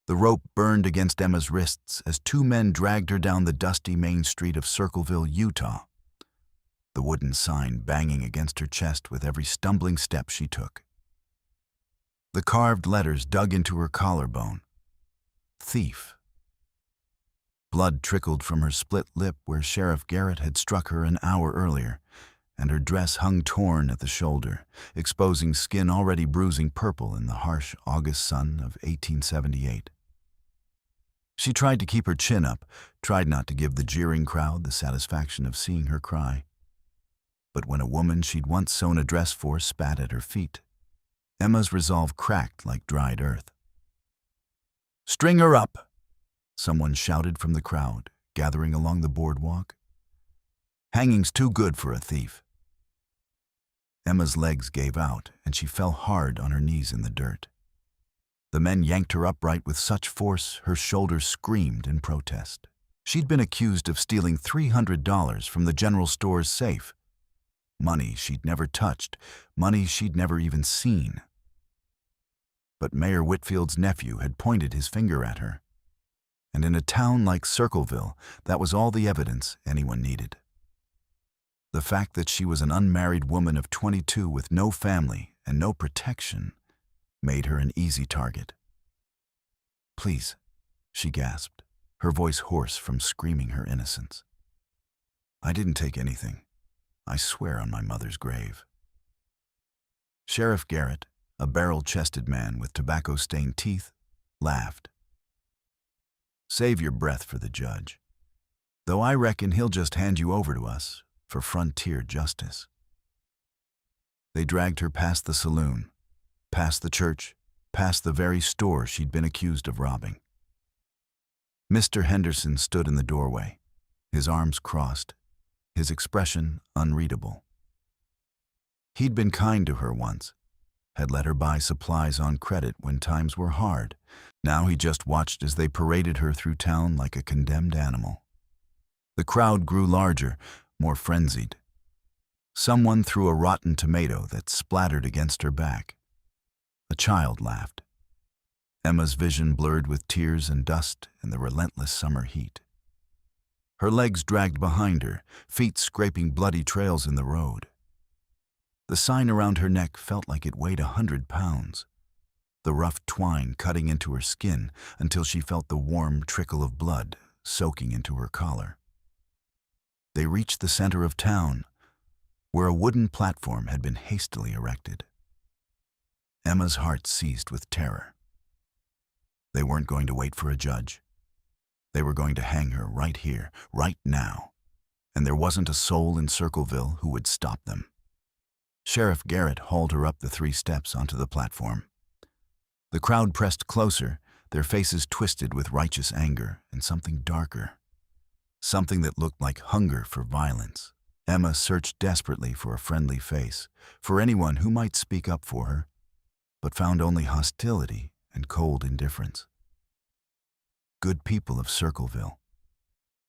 The rope burned against Emma's wrists as two men dragged her down the dusty main street of Circleville, Utah, the wooden sign banging against her chest with every stumbling step she took. The carved letters dug into her collarbone. Thief. Blood trickled from her split lip where Sheriff Garrett had struck her an hour earlier, and her dress hung torn at the shoulder, exposing skin already bruising purple in the harsh August sun of 1878. She tried to keep her chin up, tried not to give the jeering crowd the satisfaction of seeing her cry. But when a woman she'd once sewn a dress for spat at her feet, Emma's resolve cracked like dried earth. "String her up!" someone shouted from the crowd, gathering along the boardwalk. "Hanging's too good for a thief." Emma's legs gave out, and she fell hard on her knees in the dirt. The men yanked her upright with such force her shoulders screamed in protest. She'd been accused of stealing $300 from the general store's safe. Money she'd never touched, money she'd never even seen. But Mayor Whitfield's nephew had pointed his finger at her. And in a town like Circleville, that was all the evidence anyone needed. The fact that she was an unmarried woman of 22 with no family and no protection made her an easy target. "Please," she gasped, her voice hoarse from screaming her innocence. "I didn't take anything. I swear on my mother's grave." Sheriff Garrett, a barrel-chested man with tobacco-stained teeth, laughed. "Save your breath for the judge, though I reckon he'll just hand you over to us for frontier justice." They dragged her past the saloon, past the church, past the very store she'd been accused of robbing. Mr. Henderson stood in the doorway, his arms crossed, his expression unreadable. He'd been kind to her once, had let her buy supplies on credit when times were hard. Now he just watched as they paraded her through town like a condemned animal. The crowd grew larger, more frenzied. Someone threw a rotten tomato that splattered against her back. A child laughed. Emma's vision blurred with tears and dust in the relentless summer heat. Her legs dragged behind her, feet scraping bloody trails in the road. The sign around her neck felt like it weighed 100 pounds, the rough twine cutting into her skin until she felt the warm trickle of blood soaking into her collar. They reached the center of town, where a wooden platform had been hastily erected. Emma's heart seized with terror. They weren't going to wait for a judge. They were going to hang her right here, right now, and there wasn't a soul in Circleville who would stop them. Sheriff Garrett hauled her up the 3 steps onto the platform. The crowd pressed closer, their faces twisted with righteous anger and something darker, something that looked like hunger for violence. Emma searched desperately for a friendly face, for anyone who might speak up for her, but found only hostility and cold indifference. "Good people of Circleville,"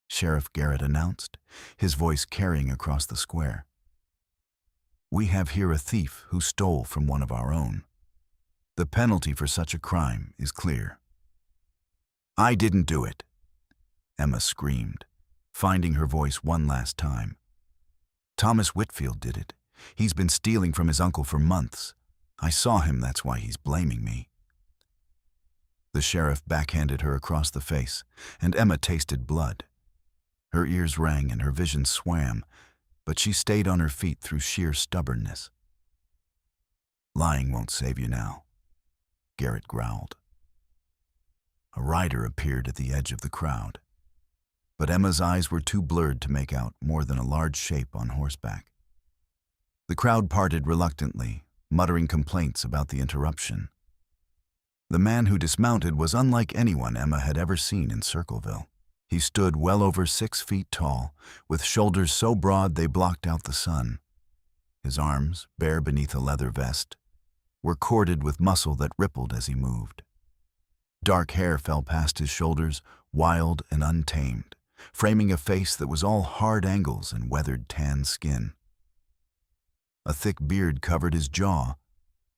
Sheriff Garrett announced, his voice carrying across the square. "We have here a thief who stole from one of our own. The penalty for such a crime is clear." "I didn't do it," Emma screamed, finding her voice one last time. "Thomas Whitfield did it. He's been stealing from his uncle for months. I saw him, that's why he's blaming me." The sheriff backhanded her across the face, and Emma tasted blood. Her ears rang and her vision swam, but she stayed on her feet through sheer stubbornness. "Lying won't save you now," Garrett growled. A rider appeared at the edge of the crowd, but Emma's eyes were too blurred to make out more than a large shape on horseback. The crowd parted reluctantly, muttering complaints about the interruption. The man who dismounted was unlike anyone Emma had ever seen in Circleville. He stood well over 6 feet tall, with shoulders so broad they blocked out the sun. His arms, bare beneath a leather vest, were corded with muscle that rippled as he moved. Dark hair fell past his shoulders, wild and untamed, framing a face that was all hard angles and weathered tan skin. A thick beard covered his jaw,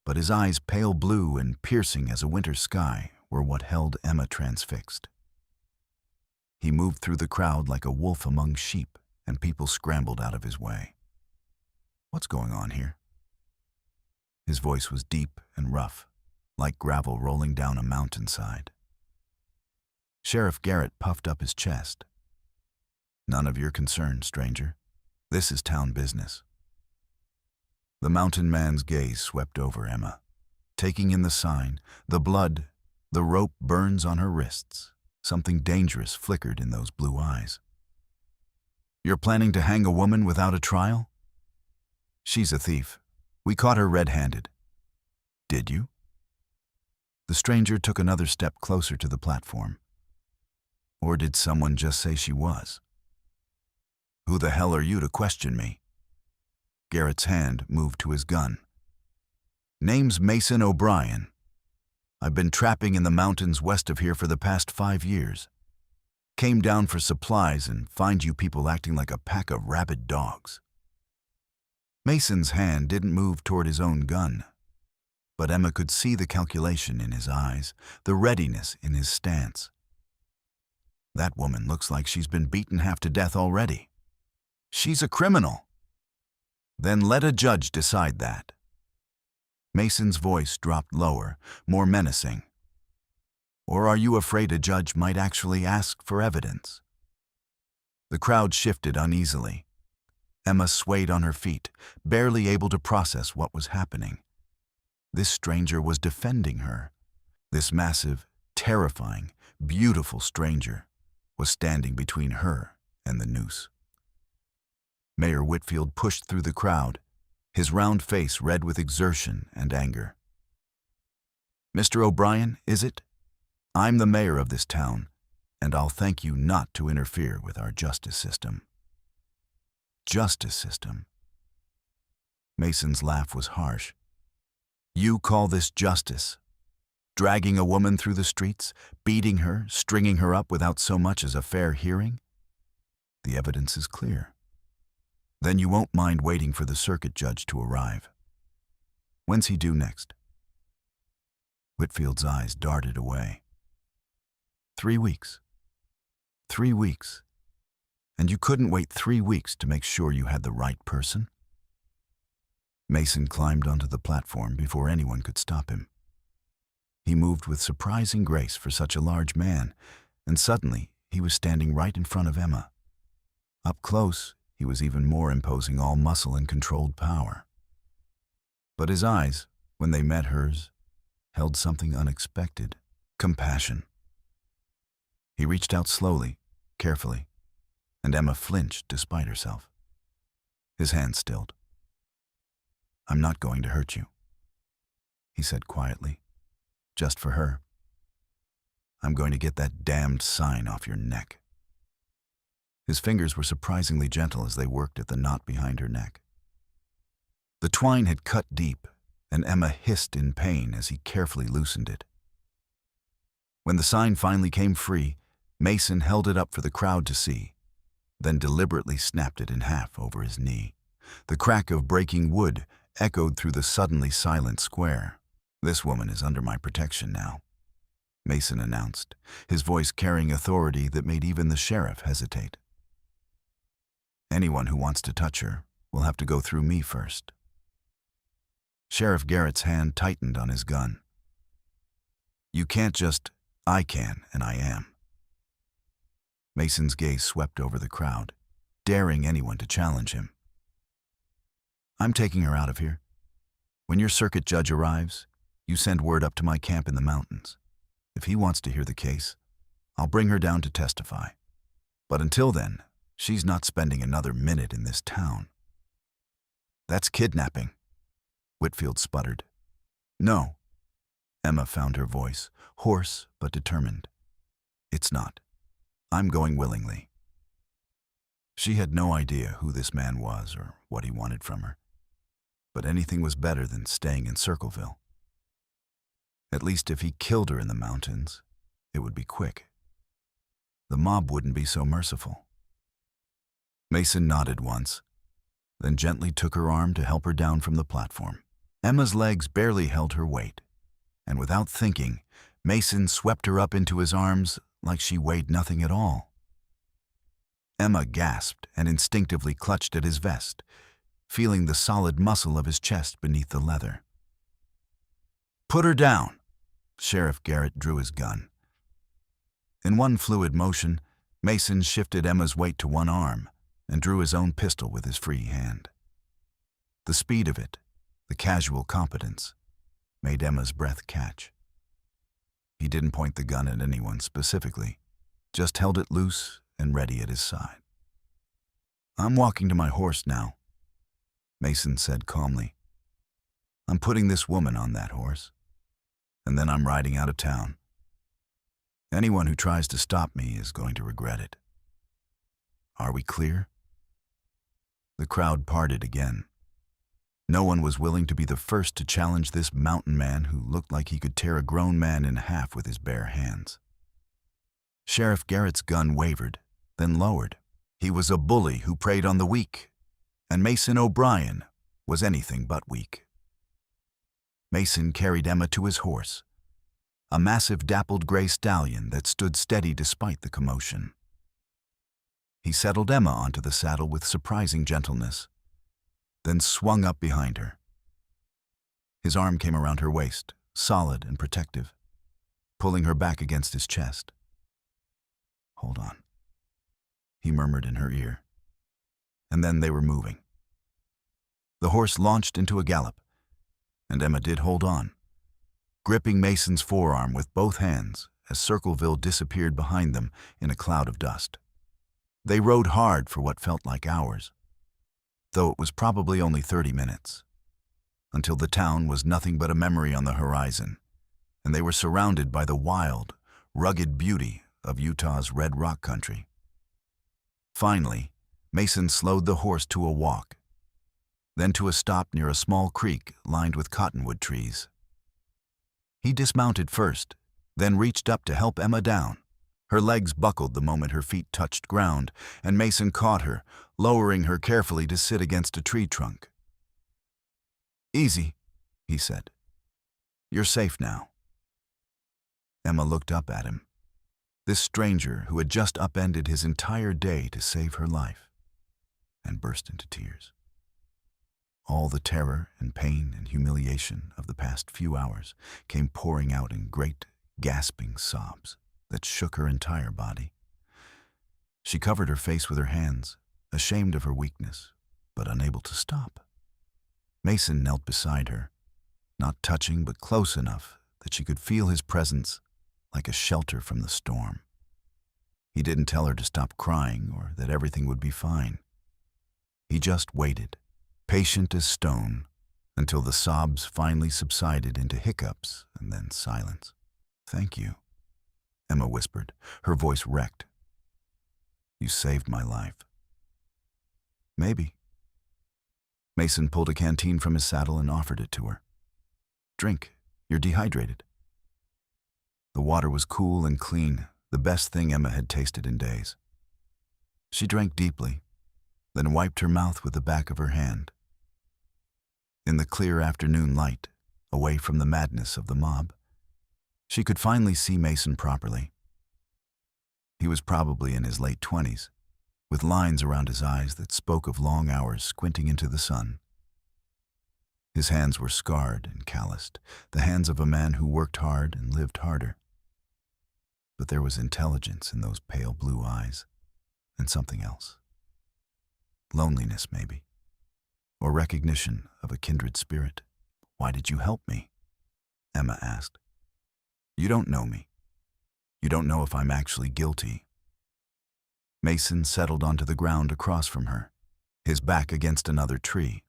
but his eyes pale blue and piercing as a winter sky were what held Emma transfixed. He moved through the crowd like a wolf among sheep, and people scrambled out of his way. What's going on here? His voice was deep and rough, like gravel rolling down a mountainside. Sheriff Garrett puffed up his chest. None of your concern, stranger. This is town business. The mountain man's gaze swept over Emma, taking in the sign, the blood, the rope burns on her wrists. Something dangerous flickered in those blue eyes. You're planning to hang a woman without a trial? She's a thief. We caught her red-handed. Did you? The stranger took another step closer to the platform. Or did someone just say she was? Who the hell are you to question me? Garrett's hand moved to his gun. Name's Mason O'Brien. I've been trapping in the mountains west of here for the past 5 years. Came down for supplies and find you people acting like a pack of rabid dogs. Mason's hand didn't move toward his own gun, but Emma could see the calculation in his eyes, the readiness in his stance. That woman looks like she's been beaten half to death already. She's a criminal. Then let a judge decide that. Mason's voice dropped lower, more menacing. Or are you afraid a judge might actually ask for evidence? The crowd shifted uneasily. Emma swayed on her feet, barely able to process what was happening. This stranger was defending her. This massive, terrifying, beautiful stranger was standing between her and the noose. Mayor Whitfield pushed through the crowd, his round face red with exertion and anger. Mr. O'Brien, is it? I'm the mayor of this town, and I'll thank you not to interfere with our justice system. Justice system? Mason's laugh was harsh. You call this justice? Dragging a woman through the streets, beating her, stringing her up without so much as a fair hearing? The evidence is clear. Then you won't mind waiting for the circuit judge to arrive. When's he due next? Whitfield's eyes darted away. 3 weeks. 3 weeks. And you couldn't wait 3 weeks to make sure you had the right person? Mason climbed onto the platform before anyone could stop him. He moved with surprising grace for such a large man, and suddenly he was standing right in front of Emma. Up close, he was even more imposing, all muscle and controlled power. But his eyes, when they met hers, held something unexpected: compassion. He reached out slowly, carefully, and Emma flinched despite herself. His hand stilled. I'm not going to hurt you, he said quietly. Just for her. I'm going to get that damned sign off your neck. His fingers were surprisingly gentle as they worked at the knot behind her neck. The twine had cut deep, and Emma hissed in pain as he carefully loosened it. When the sign finally came free, Mason held it up for the crowd to see, then deliberately snapped it in half over his knee. The crack of breaking wood echoed through the suddenly silent square. This woman is under my protection now, Mason announced, his voice carrying authority that made even the sheriff hesitate. Anyone who wants to touch her will have to go through me first. Sheriff Garrett's hand tightened on his gun. You can't just, I can, and I am. Mason's gaze swept over the crowd, daring anyone to challenge him. I'm taking her out of here. When your circuit judge arrives, you send word up to my camp in the mountains. If he wants to hear the case, I'll bring her down to testify. But until then, she's not spending another minute in this town. That's kidnapping, Whitfield sputtered. No. Emma found her voice, hoarse but determined. It's not. I'm going willingly. She had no idea who this man was or what he wanted from her. But anything was better than staying in Circleville. At least if he killed her in the mountains, it would be quick. The mob wouldn't be so merciful. Mason nodded once, then gently took her arm to help her down from the platform. Emma's legs barely held her weight, and without thinking, Mason swept her up into his arms like she weighed nothing at all. Emma gasped and instinctively clutched at his vest, feeling the solid muscle of his chest beneath the leather. "Put her down!" Sheriff Garrett drew his gun. In one fluid motion, Mason shifted Emma's weight to one arm and drew his own pistol with his free hand. The speed of it, the casual competence, made Emma's breath catch. He didn't point the gun at anyone specifically, just held it loose and ready at his side. "I'm walking to my horse now," Mason said calmly. "I'm putting this woman on that horse, and then I'm riding out of town. Anyone who tries to stop me is going to regret it. Are we clear?" The crowd parted again. No one was willing to be the first to challenge this mountain man who looked like he could tear a grown man in half with his bare hands. Sheriff Garrett's gun wavered, then lowered. He was a bully who preyed on the weak, and Mason O'Brien was anything but weak. Mason carried Emma to his horse, a massive dappled gray stallion that stood steady despite the commotion. He settled Emma onto the saddle with surprising gentleness, then swung up behind her. His arm came around her waist, solid and protective, pulling her back against his chest. "Hold on," he murmured in her ear. And then they were moving. The horse launched into a gallop, and Emma did hold on, gripping Mason's forearm with both hands as Circleville disappeared behind them in a cloud of dust. They rode hard for what felt like hours, though it was probably only 30 minutes, until the town was nothing but a memory on the horizon, and they were surrounded by the wild, rugged beauty of Utah's red rock country. Finally, Mason slowed the horse to a walk, then to a stop near a small creek lined with cottonwood trees. He dismounted first, then reached up to help Emma down. Her legs buckled the moment her feet touched ground, and Mason caught her, lowering her carefully to sit against a tree trunk. "Easy," he said. "You're safe now." Emma looked up at him, this stranger who had just upended his entire day to save her life, and burst into tears. All the terror and pain and humiliation of the past few hours came pouring out in great, gasping sobs that shook her entire body. She covered her face with her hands, ashamed of her weakness, but unable to stop. Mason knelt beside her, not touching but close enough that she could feel his presence like a shelter from the storm. He didn't tell her to stop crying or that everything would be fine. He just waited, patient as stone, until the sobs finally subsided into hiccups and then silence. "Thank you," Emma whispered, her voice wrecked. "You saved my life." "Maybe." Mason pulled a canteen from his saddle and offered it to her. "Drink, you're dehydrated." The water was cool and clean, the best thing Emma had tasted in days. She drank deeply, then wiped her mouth with the back of her hand. In the clear afternoon light, away from the madness of the mob, she could finally see Mason properly. He was probably in his late 20s, with lines around his eyes that spoke of long hours squinting into the sun. His hands were scarred and calloused, the hands of a man who worked hard and lived harder. But there was intelligence in those pale blue eyes, and something else. Loneliness, maybe, or recognition of a kindred spirit. "Why did you help me?" Emma asked. "You don't know me. You don't know if I'm actually guilty." Mason settled onto the ground across from her, his back against another tree.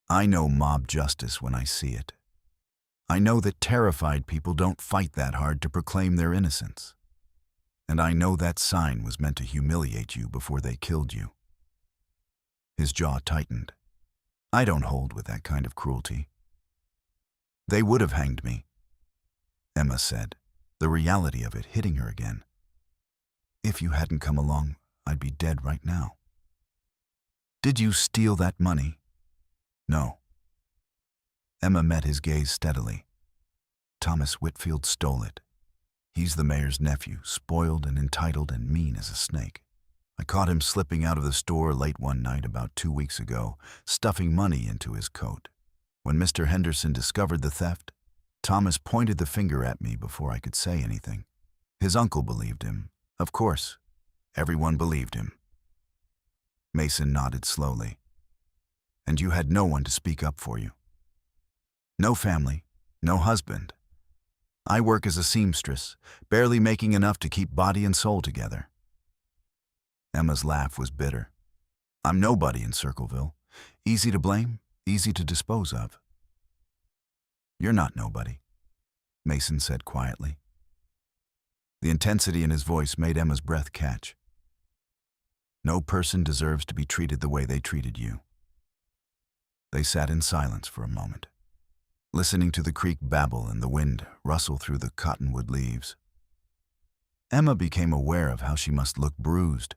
"I know mob justice when I see it. I know that terrified people don't fight that hard to proclaim their innocence. And I know that sign was meant to humiliate you before they killed you." His jaw tightened. "I don't hold with that kind of cruelty." "They would have hanged me," Emma said, the reality of it hitting her again. "If you hadn't come along, I'd be dead right now." "Did you steal that money?" "No." Emma met his gaze steadily. Thomas Whitfield stole it. He's the mayor's nephew, spoiled and entitled and mean as a snake. I caught him slipping out of the store late one night about 2 weeks ago, stuffing money into his coat. When Mr. Henderson discovered the theft, Thomas pointed the finger at me before I could say anything. His uncle believed him. Of course, everyone believed him. Mason nodded slowly. And you had no one to speak up for you. No family, no husband. I work as a seamstress, barely making enough to keep body and soul together. Emma's laugh was bitter. I'm nobody in Circleville. Easy to blame, easy to dispose of. You're not nobody, Mason said quietly. The intensity in his voice made Emma's breath catch. No person deserves to be treated the way they treated you. They sat in silence for a moment, listening to the creek babble and the wind rustle through the cottonwood leaves. Emma became aware of how she must look bruised,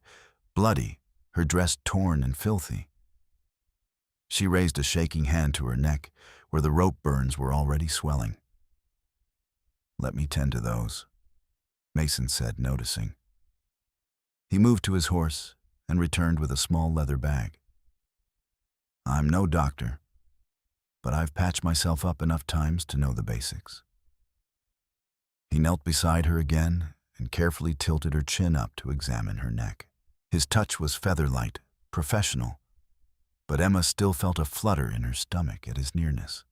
bloody, her dress torn and filthy. She raised a shaking hand to her neck, where the rope burns were already swelling. Let me tend to those, Mason said, noticing. He moved to his horse and returned with a small leather bag. I'm no doctor, but I've patched myself up enough times to know the basics. He knelt beside her again and carefully tilted her chin up to examine her neck. His touch was feather-light, professional, but Emma still felt a flutter in her stomach at his nearness.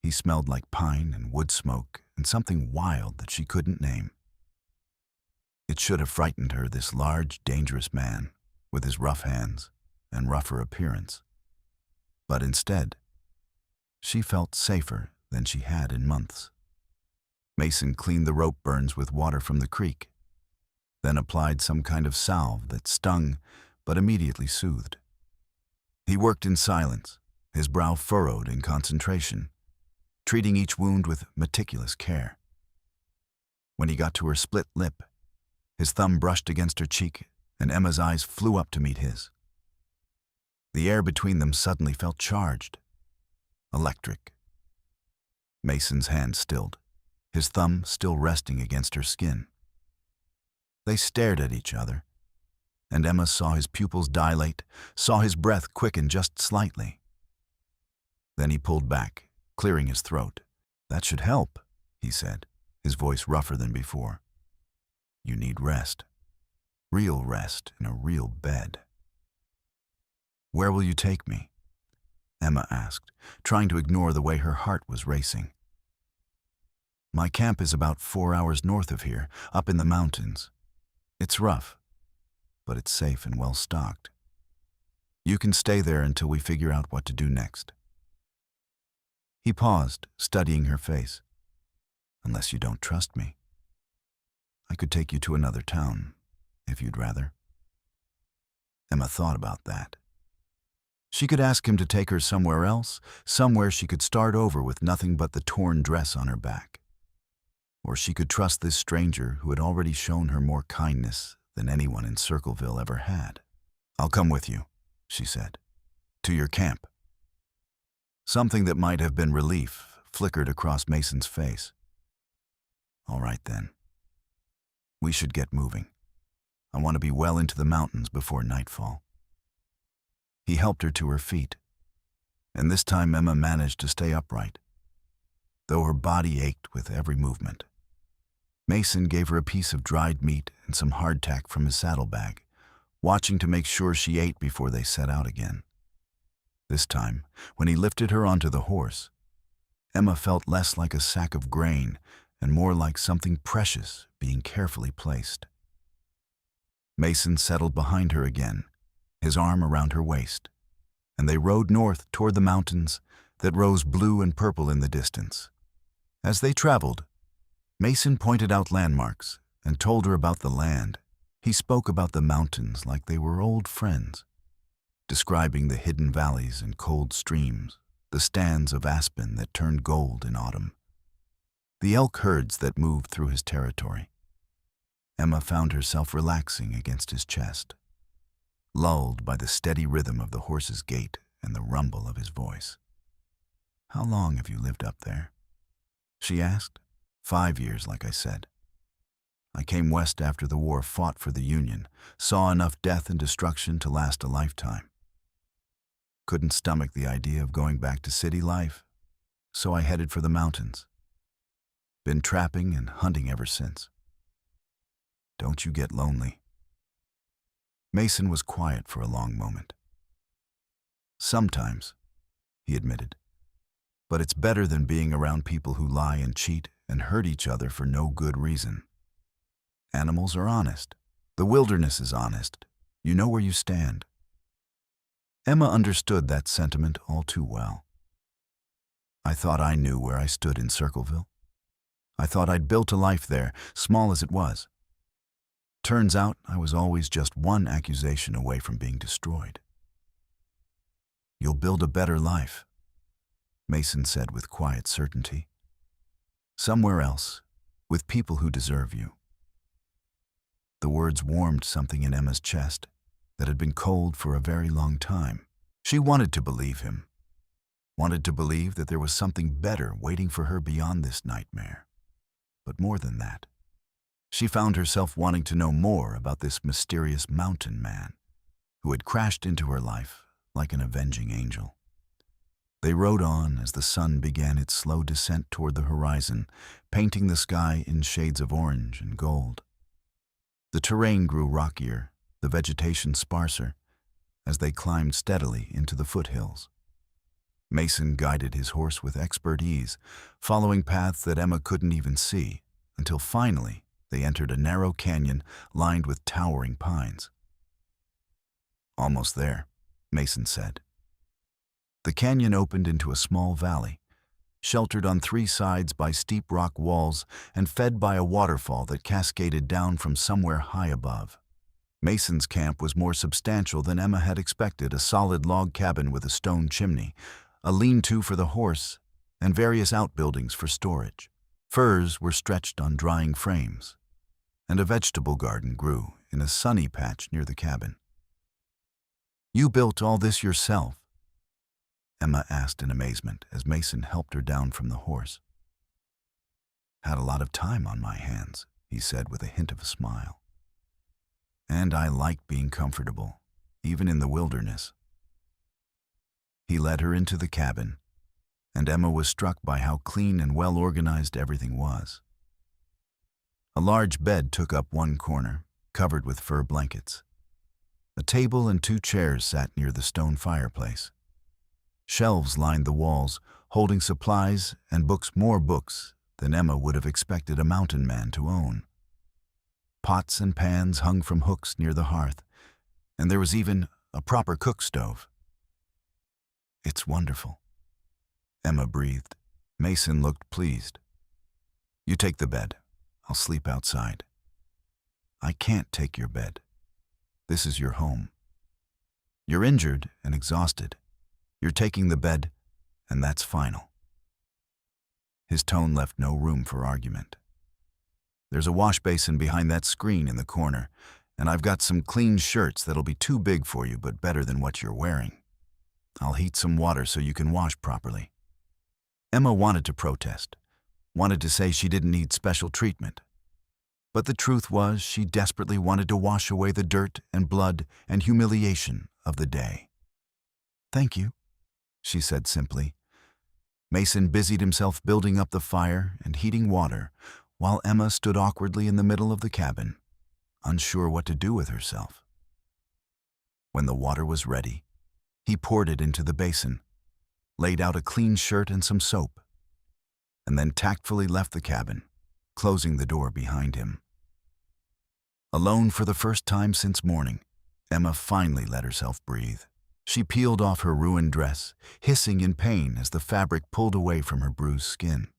He smelled like pine and wood smoke and something wild that she couldn't name. It should have frightened her, this large, dangerous man, with his rough hands and rougher appearance. But instead, she felt safer than she had in months. Mason cleaned the rope burns with water from the creek, then applied some kind of salve that stung but immediately soothed. He worked in silence, his brow furrowed in concentration, treating each wound with meticulous care. When he got to her split lip, his thumb brushed against her cheek, and Emma's eyes flew up to meet his. The air between them suddenly felt charged, electric. Mason's hand stilled, his thumb still resting against her skin. They stared at each other, and Emma saw his pupils dilate, saw his breath quicken just slightly. Then he pulled back, clearing his throat. That should help, he said, his voice rougher than before. You need rest. Real rest in a real bed. Where will you take me? Emma asked, trying to ignore the way her heart was racing. My camp is about 4 hours north of here, up in the mountains. It's rough, but it's safe and well stocked. You can stay there until we figure out what to do next. He paused, studying her face. Unless you don't trust me. I could take you to another town, if you'd rather. Emma thought about that. She could ask him to take her somewhere else, somewhere she could start over with nothing but the torn dress on her back. Or she could trust this stranger who had already shown her more kindness than anyone in Circleville ever had. I'll come with you, she said, to your camp. Something that might have been relief flickered across Mason's face. All right then. We should get moving. I want to be well into the mountains before nightfall. He helped her to her feet, and this time Emma managed to stay upright, though her body ached with every movement. Mason gave her a piece of dried meat and some hardtack from his saddlebag, watching to make sure she ate before they set out again. This time, when he lifted her onto the horse, Emma felt less like a sack of grain and more like something precious being carefully placed. Mason settled behind her again, his arm around her waist, and they rode north toward the mountains that rose blue and purple in the distance. As they traveled, Mason pointed out landmarks and told her about the land. He spoke about the mountains like they were old friends, describing the hidden valleys and cold streams, the stands of aspen that turned gold in autumn, the elk herds that moved through his territory. Emma found herself relaxing against his chest, lulled by the steady rhythm of the horse's gait and the rumble of his voice. How long have you lived up there? she asked. 5 years, like I said. I came west after the war, fought for the Union, saw enough death and destruction to last a lifetime. Couldn't stomach the idea of going back to city life, so I headed for the mountains. Been trapping and hunting ever since. Don't you get lonely? Mason was quiet for a long moment. Sometimes, he admitted, but it's better than being around people who lie and cheat and hurt each other for no good reason. Animals are honest. The wilderness is honest. You know where you stand. Emma understood that sentiment all too well. I thought I knew where I stood in Circleville. I thought I'd built a life there, small as it was. Turns out I was always just one accusation away from being destroyed. You'll build a better life, Mason said with quiet certainty. Somewhere else, with people who deserve you. The words warmed something in Emma's chest that had been cold for a very long time. She wanted to believe him, wanted to believe that there was something better waiting for her beyond this nightmare. But more than that, she found herself wanting to know more about this mysterious mountain man who had crashed into her life like an avenging angel. They rode on as the sun began its slow descent toward the horizon, painting the sky in shades of orange and gold. The terrain grew rockier, the vegetation sparser, as they climbed steadily into the foothills. Mason guided his horse with expert ease, following paths that Emma couldn't even see, until finally they entered a narrow canyon lined with towering pines. Almost there, Mason said. The canyon opened into a small valley, sheltered on 3 sides by steep rock walls and fed by a waterfall that cascaded down from somewhere high above. Mason's camp was more substantial than Emma had expected, a solid log cabin with a stone chimney, a lean-to for the horse, and various outbuildings for storage. Furs were stretched on drying frames, and a vegetable garden grew in a sunny patch near the cabin. "You built all this yourself?" Emma asked in amazement as Mason helped her down from the horse. "Had a lot of time on my hands," he said with a hint of a smile. "And I like being comfortable, even in the wilderness." He led her into the cabin, and Emma was struck by how clean and well-organized everything was. A large bed took up one corner, covered with fur blankets. A table and 2 chairs sat near the stone fireplace. Shelves lined the walls, holding supplies and books, more books than Emma would have expected a mountain man to own. Pots and pans hung from hooks near the hearth, and there was even a proper cook stove. "It's wonderful," Emma breathed. Mason looked pleased. "You take the bed. I'll sleep outside." "I can't take your bed. This is your home. You're injured and exhausted. You're taking the bed, and that's final." His tone left no room for argument. "There's a wash basin behind that screen in the corner, and I've got some clean shirts that'll be too big for you but better than what you're wearing. I'll heat some water so you can wash properly." Emma wanted to protest, wanted to say she didn't need special treatment. But the truth was she desperately wanted to wash away the dirt and blood and humiliation of the day. "Thank you," she said simply. Mason busied himself building up the fire and heating water, while Emma stood awkwardly in the middle of the cabin, unsure what to do with herself. When the water was ready, he poured it into the basin, laid out a clean shirt and some soap, and then tactfully left the cabin, closing the door behind him. Alone for the first time since morning, Emma finally let herself breathe. She peeled off her ruined dress, hissing in pain as the fabric pulled away from her bruised skin.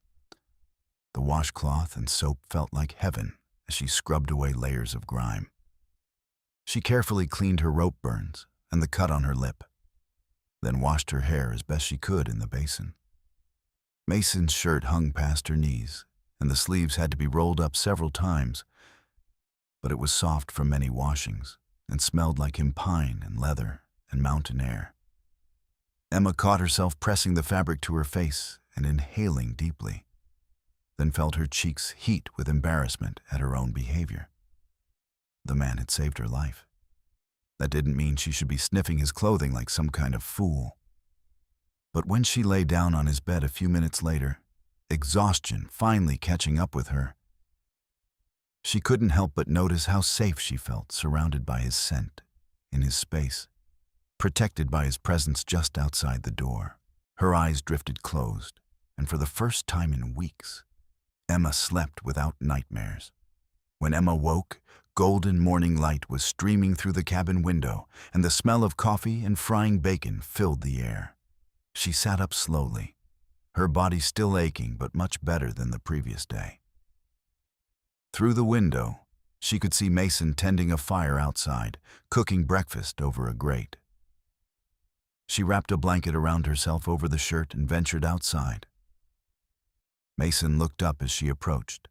The washcloth and soap felt like heaven as she scrubbed away layers of grime. She carefully cleaned her rope burns and the cut on her lip, then washed her hair as best she could in the basin. Mason's shirt hung past her knees, and the sleeves had to be rolled up several times, but it was soft from many washings and smelled like pine and leather and mountain air. Emma caught herself pressing the fabric to her face and inhaling deeply. then felt her cheeks heat with embarrassment at her own behavior. The man had saved her life. That didn't mean she should be sniffing his clothing like some kind of fool. But when she lay down on his bed a few minutes later, exhaustion finally catching up with her, she couldn't help but notice how safe she felt, surrounded by his scent, in his space, protected by his presence just outside the door. Her eyes drifted closed, and for the first time in weeks, Emma slept without nightmares. When Emma woke, golden morning light was streaming through the cabin window, and the smell of coffee and frying bacon filled the air. She sat up slowly, her body still aching but much better than the previous day. Through the window, she could see Mason tending a fire outside, cooking breakfast over a grate. She wrapped a blanket around herself over the shirt and ventured outside. Mason looked up as she approached,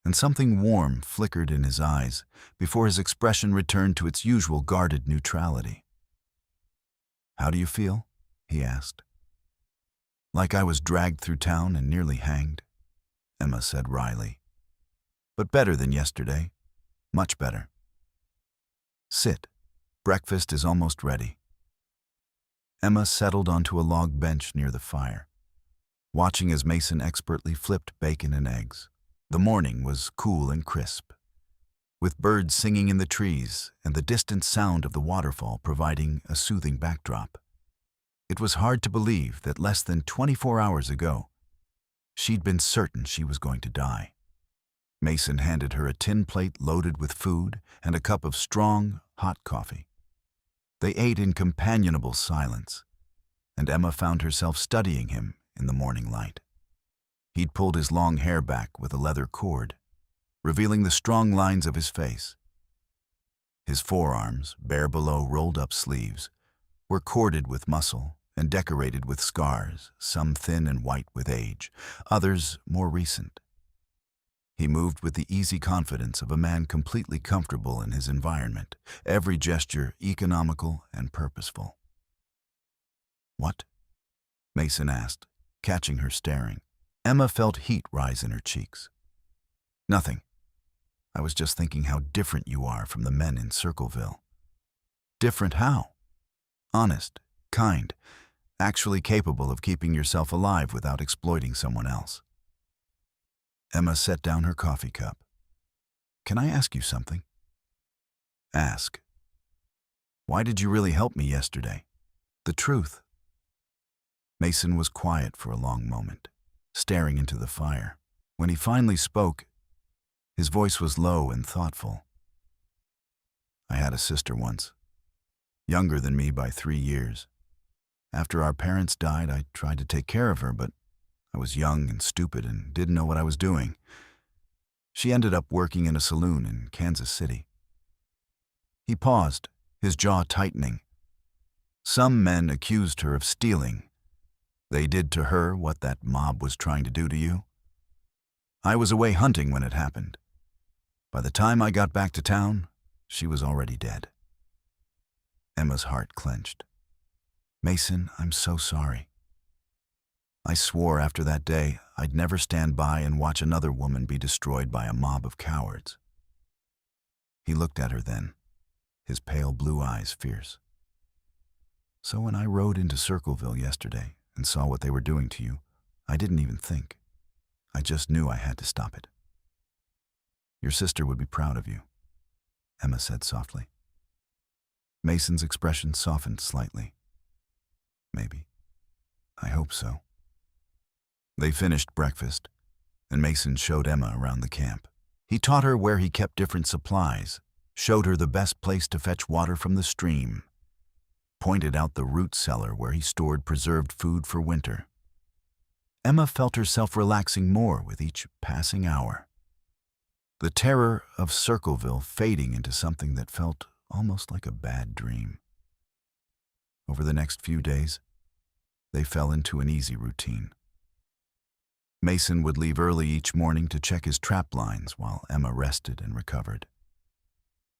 and something warm flickered in his eyes before his expression returned to its usual guarded neutrality. "How do you feel?" he asked. "Like I was dragged through town and nearly hanged," Emma said wryly. "But better than yesterday. Much better. Sit. Breakfast is almost ready." Emma settled onto a log bench near the fire, watching as Mason expertly flipped bacon and eggs. The morning was cool and crisp, with birds singing in the trees and the distant sound of the waterfall providing a soothing backdrop. It was hard to believe that less than 24 hours ago, she'd been certain she was going to die. Mason handed her a tin plate loaded with food and a cup of strong, hot coffee. They ate in companionable silence, and Emma found herself studying him in the morning light. He'd pulled his long hair back with a leather cord, revealing the strong lines of his face. His forearms, bare below rolled-up sleeves, were corded with muscle and decorated with scars, some thin and white with age, others more recent. He moved with the easy confidence of a man completely comfortable in his environment, every gesture economical and purposeful. "What?" Mason asked, catching her staring. Emma felt heat rise in her cheeks. "Nothing. I was just thinking how different you are from the men in Circleville." "Different how?" "Honest, kind, actually capable of keeping yourself alive without exploiting someone else." Emma set down her coffee cup. "Can I ask you something?" "Ask." "Why did you really help me yesterday?" "The truth." Mason was quiet for a long moment, staring into the fire. When he finally spoke, his voice was low and thoughtful. "I had a sister once, younger than me by 3 years. After our parents died, I tried to take care of her, but I was young and stupid and didn't know what I was doing. She ended up working in a saloon in Kansas City." He paused, his jaw tightening. "Some men accused her of stealing. They did to her what that mob was trying to do to you. I was away hunting when it happened. By the time I got back to town, she was already dead." Emma's heart clenched. "Mason, I'm so sorry. I swore after that day I'd never stand by and watch another woman be destroyed by a mob of cowards." He looked at her then, his pale blue eyes fierce. "So when I rode into Circleville yesterday and saw what they were doing to you, I didn't even think. I just knew I had to stop it." "Your sister would be proud of you," Emma said softly. Mason's expression softened slightly. "Maybe. I hope so." They finished breakfast, and Mason showed Emma around the camp. He taught her where he kept different supplies, showed her the best place to fetch water from the stream, pointed out the root cellar where he stored preserved food for winter. Emma felt herself relaxing more with each passing hour, the terror of Circleville fading into something that felt almost like a bad dream. Over the next few days, they fell into an easy routine. Mason would leave early each morning to check his trap lines while Emma rested and recovered.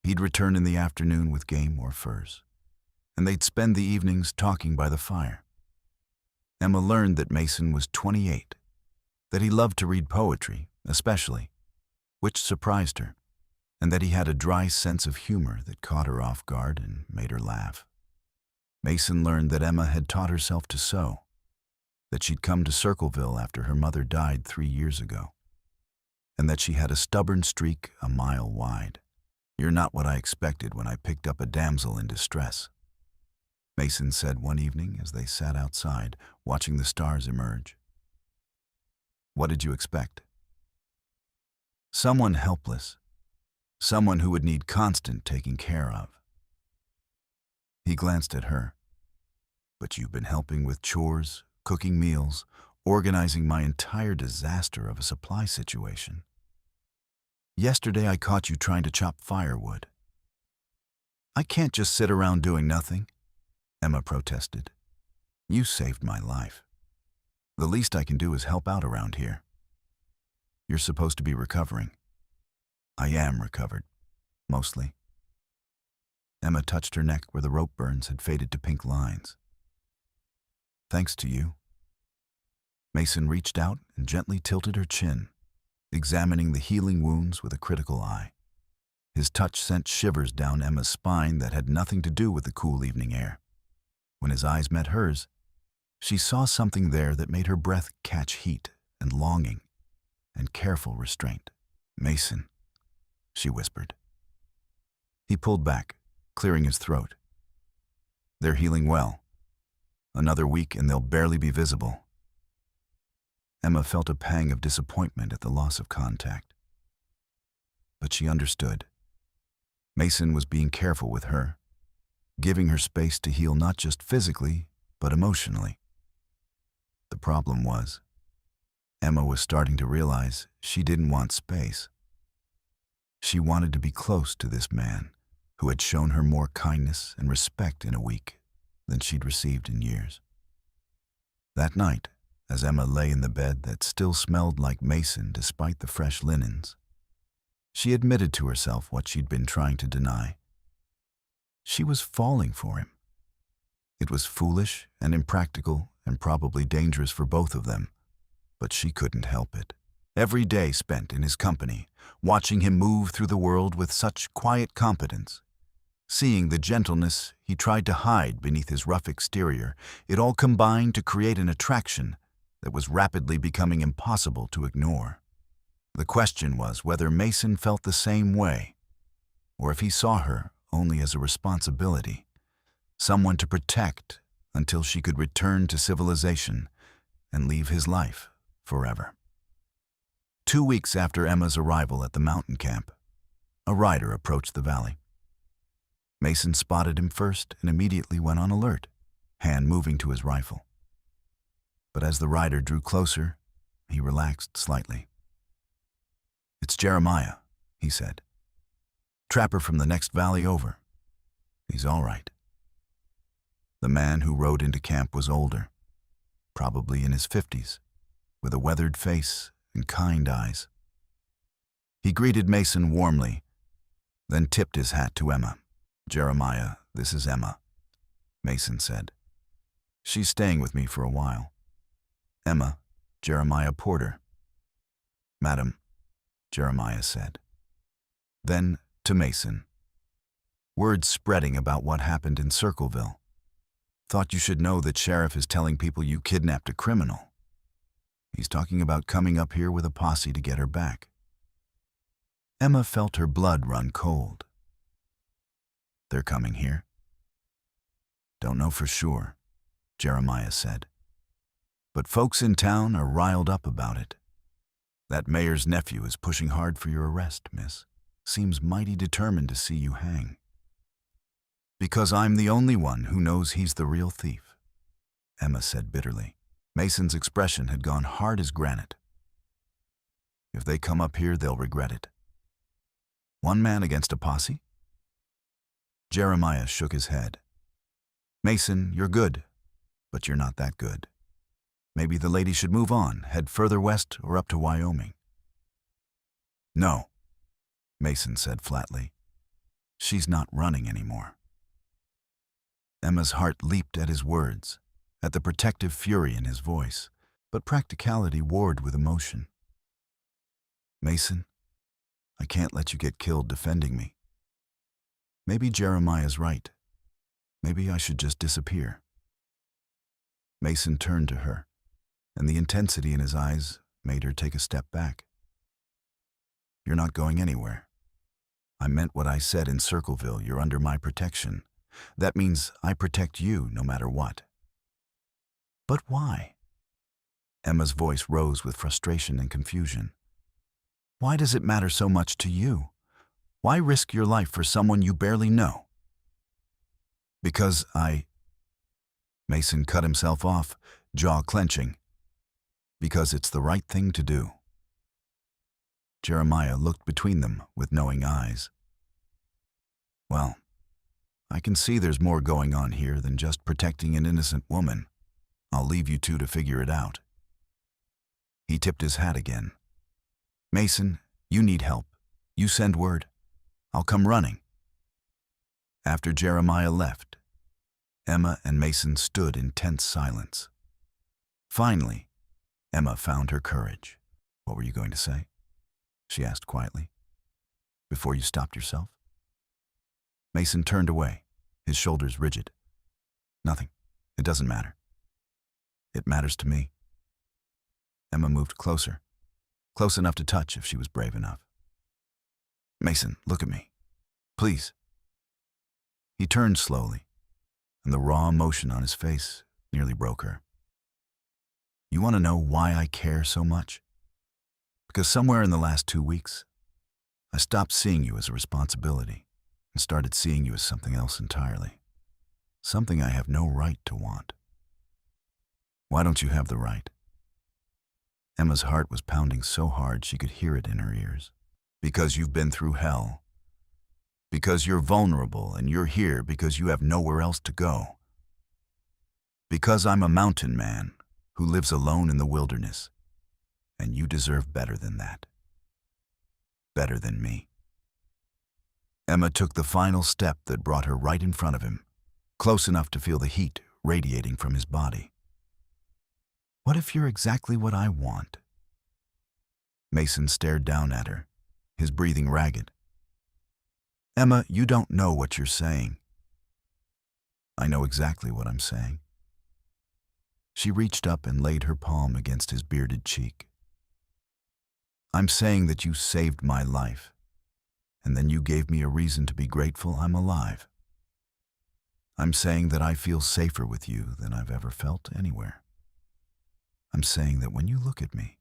He'd return in the afternoon with game or furs, and they'd spend the evenings talking by the fire. Emma learned that Mason was 28, that he loved to read poetry, especially, which surprised her, and that he had a dry sense of humor that caught her off guard and made her laugh. Mason learned that Emma had taught herself to sew, that she'd come to Circleville after her mother died 3 years ago, and that she had a stubborn streak a mile wide. "You're not what I expected when I picked up a damsel in distress," Mason said one evening as they sat outside, watching the stars emerge. "What did you expect?" "Someone helpless. Someone who would need constant taking care of." He glanced at her. "But you've been helping with chores, cooking meals, organizing my entire disaster of a supply situation. Yesterday I caught you trying to chop firewood." "I can't just sit around doing nothing," Emma protested. "You saved my life. The least I can do is help out around here. You're supposed to be recovering." "I am recovered, mostly." Emma touched her neck where the rope burns had faded to pink lines. "Thanks to you." Mason reached out and gently tilted her chin, examining the healing wounds with a critical eye. His touch sent shivers down Emma's spine that had nothing to do with the cool evening air. When his eyes met hers, she saw something there that made her breath catch heat and longing and careful restraint. "Mason," she whispered. He pulled back, clearing his throat. "They're healing well. Another week and they'll barely be visible." Emma felt a pang of disappointment at the loss of contact. But she understood. Mason was being careful with her, giving her space to heal not just physically, but emotionally. The problem was, Emma was starting to realize she didn't want space. She wanted to be close to this man who had shown her more kindness and respect in a week than she'd received in years. That night, as Emma lay in the bed that still smelled like Mason despite the fresh linens, she admitted to herself what she'd been trying to deny. She was falling for him. It was foolish and impractical and probably dangerous for both of them, but she couldn't help it. Every day spent in his company, watching him move through the world with such quiet competence, seeing the gentleness he tried to hide beneath his rough exterior, it all combined to create an attraction that was rapidly becoming impossible to ignore. The question was whether Mason felt the same way, or if he saw her only as a responsibility, someone to protect until she could return to civilization and leave his life forever. 2 weeks after Emma's arrival at the mountain camp, a rider approached the valley. Mason spotted him first and immediately went on alert, hand moving to his rifle. But as the rider drew closer, he relaxed slightly. "It's Jeremiah," he said. "Trapper from the next valley over. He's all right." The man who rode into camp was older, probably in his 50s, with a weathered face and kind eyes. He greeted Mason warmly, then tipped his hat to Emma. "Jeremiah, this is Emma," Mason said. "She's staying with me for a while." "Emma, Jeremiah Porter." "Madam," Jeremiah said. Then to Mason. "Word spreading about what happened in Circleville. Thought you should know that sheriff is telling people you kidnapped a criminal. He's talking about coming up here with a posse to get her back." Emma felt her blood run cold. "They're coming here?" "Don't know for sure," Jeremiah said. "But folks in town are riled up about it. That mayor's nephew is pushing hard for your arrest, miss. Seems mighty determined to see you hang." "Because I'm the only one who knows he's the real thief," Emma said bitterly. Mason's expression had gone hard as granite. "If they come up here, they'll regret it." "One man against a posse?" Jeremiah shook his head. "Mason, you're good, but you're not that good. Maybe the lady should move on, head further west or up to Wyoming." "No," Mason said flatly. "She's not running anymore." Emma's heart leaped at his words, at the protective fury in his voice, but practicality warred with emotion. Mason, I can't let you get killed defending me. Maybe Jeremiah's right. Maybe I should just disappear. Mason turned to her, and the intensity in his eyes made her take a step back. You're not going anywhere. I meant what I said in Circleville. You're under my protection. That means I protect you no matter what. But why? Emma's voice rose with frustration and confusion. Why does it matter so much to you? Why risk your life for someone you barely know? Because Mason cut himself off, jaw clenching. Because it's the right thing to do. Jeremiah looked between them with knowing eyes. Well, I can see there's more going on here than just protecting an innocent woman. I'll leave you two to figure it out. He tipped his hat again. Mason, you need help. You send word. I'll come running. After Jeremiah left, Emma and Mason stood in tense silence. Finally, Emma found her courage. What were you going to say? She asked quietly. Before you stopped yourself? Mason turned away, his shoulders rigid. Nothing. It doesn't matter. It matters to me. Emma moved closer, close enough to touch if she was brave enough. Mason, look at me. Please. He turned slowly, and the raw emotion on his face nearly broke her. You want to know why I care so much? Because somewhere in the last 2 weeks, I stopped seeing you as a responsibility and started seeing you as something else entirely. Something I have no right to want. Why don't you have the right? Emma's heart was pounding so hard she could hear it in her ears. Because you've been through hell. Because you're vulnerable and you're here because you have nowhere else to go. Because I'm a mountain man who lives alone in the wilderness, and you deserve better than that. Better than me. Emma took the final step that brought her right in front of him, close enough to feel the heat radiating from his body. What if you're exactly what I want? Mason stared down at her, his breathing ragged. Emma, you don't know what you're saying. I know exactly what I'm saying. She reached up and laid her palm against his bearded cheek. I'm saying that you saved my life, and then you gave me a reason to be grateful I'm alive. I'm saying that I feel safer with you than I've ever felt anywhere. I'm saying that when you look at me,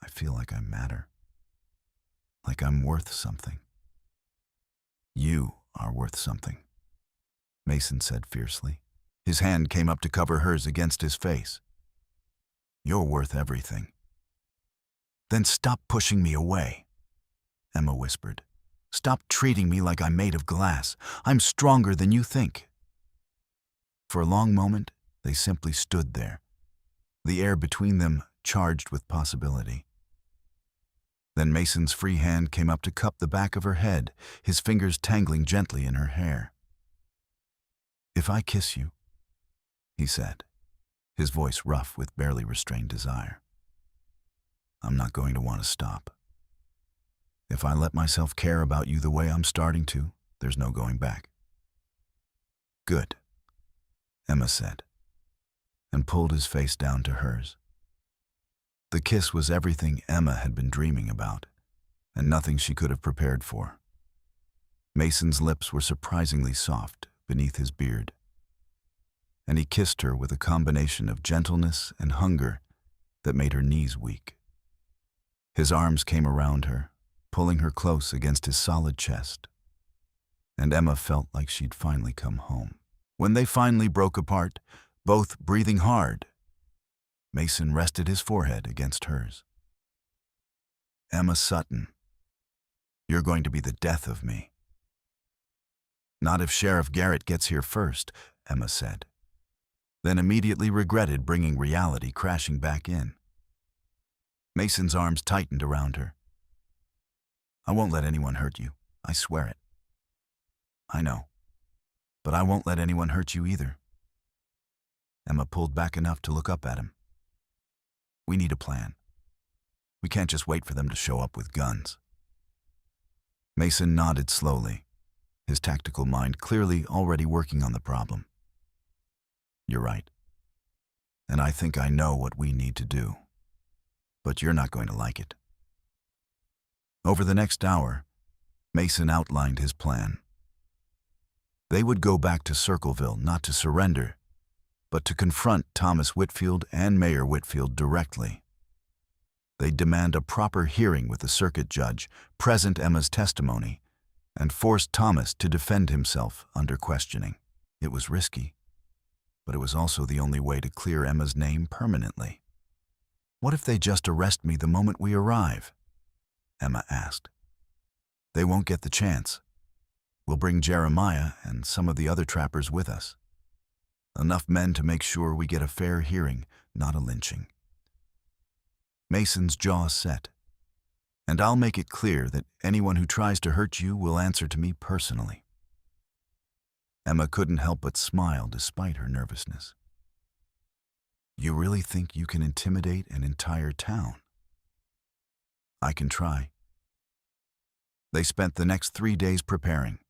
I feel like I matter, like I'm worth something. You are worth something, Mason said fiercely. His hand came up to cover hers against his face. You're worth everything. Then stop pushing me away, Emma whispered. Stop treating me like I'm made of glass. I'm stronger than you think. For a long moment, they simply stood there, the air between them charged with possibility. Then Mason's free hand came up to cup the back of her head, his fingers tangling gently in her hair. If I kiss you, he said, his voice rough with barely restrained desire, I'm not going to want to stop. If I let myself care about you the way I'm starting to, there's no going back. Good, Emma said, and pulled his face down to hers. The kiss was everything Emma had been dreaming about, and nothing she could have prepared for. Mason's lips were surprisingly soft beneath his beard, and he kissed her with a combination of gentleness and hunger that made her knees weak. His arms came around her, pulling her close against his solid chest, and Emma felt like she'd finally come home. When they finally broke apart, both breathing hard, Mason rested his forehead against hers. Emma Sutton, you're going to be the death of me. Not if Sheriff Garrett gets here first, Emma said, then immediately regretted bringing reality crashing back in. Mason's arms tightened around her. I won't let anyone hurt you, I swear it. I know, but I won't let anyone hurt you either. Emma pulled back enough to look up at him. We need a plan. We can't just wait for them to show up with guns. Mason nodded slowly, his tactical mind clearly already working on the problem. You're right. And I think I know what we need to do. But you're not going to like it. Over the next hour, Mason outlined his plan. They would go back to Circleville not to surrender, but to confront Thomas Whitfield and Mayor Whitfield directly. They'd demand a proper hearing with the circuit judge, present Emma's testimony, and force Thomas to defend himself under questioning. It was risky, but it was also the only way to clear Emma's name permanently. What if they just arrest me the moment we arrive? Emma asked. They won't get the chance. We'll bring Jeremiah and some of the other trappers with us. Enough men to make sure we get a fair hearing, not a lynching. Mason's jaw set. And I'll make it clear that anyone who tries to hurt you will answer to me personally. Emma couldn't help but smile despite her nervousness. You really think you can intimidate an entire town? I can try. They spent the next 3 days preparing.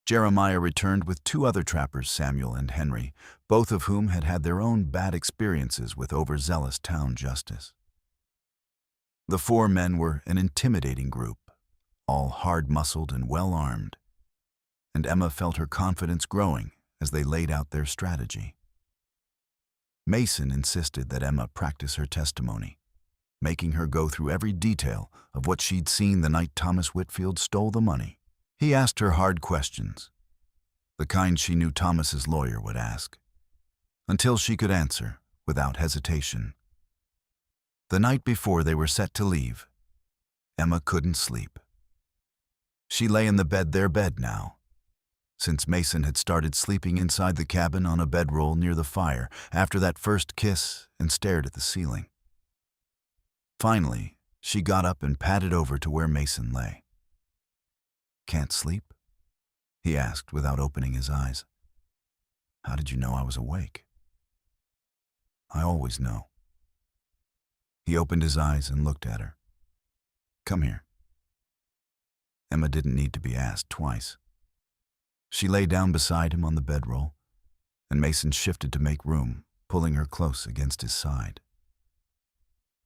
Jeremiah returned with 2 other trappers, Samuel and Henry, both of whom had had their own bad experiences with overzealous town justice. The 4 men were an intimidating group, all hard-muscled and well-armed, and Emma felt her confidence growing as they laid out their strategy. Mason insisted that Emma practice her testimony, making her go through every detail of what she'd seen the night Thomas Whitfield stole the money. He asked her hard questions, the kind she knew Thomas's lawyer would ask, until she could answer without hesitation. The night before they were set to leave, Emma couldn't sleep. She lay in their bed now, since Mason had started sleeping inside the cabin on a bedroll near the fire after that first kiss and stared at the ceiling. Finally, she got up and padded over to where Mason lay. Can't sleep? He asked without opening his eyes. How did you know I was awake? I always know. He opened his eyes and looked at her. Come here. Emma didn't need to be asked twice. She lay down beside him on the bedroll, and Mason shifted to make room, pulling her close against his side.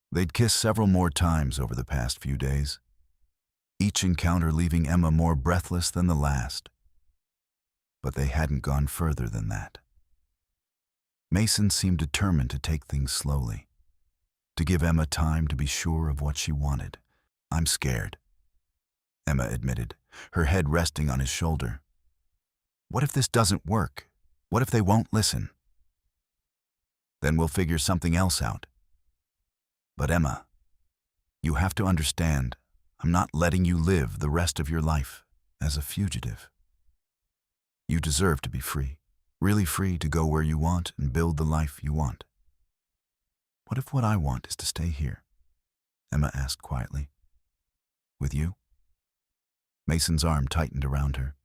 They'd kissed several more times over the past few days, each encounter leaving Emma more breathless than the last. But they hadn't gone further than that. Mason seemed determined to take things slowly, to give Emma time to be sure of what she wanted. I'm scared, Emma admitted, her head resting on his shoulder. What if this doesn't work? What if they won't listen? Then we'll figure something else out. But Emma, you have to understand, I'm not letting you live the rest of your life as a fugitive. You deserve to be free, really free to go where you want and build the life you want. What if what I want is to stay here? Emma asked quietly. With you? Mason's arm tightened around her.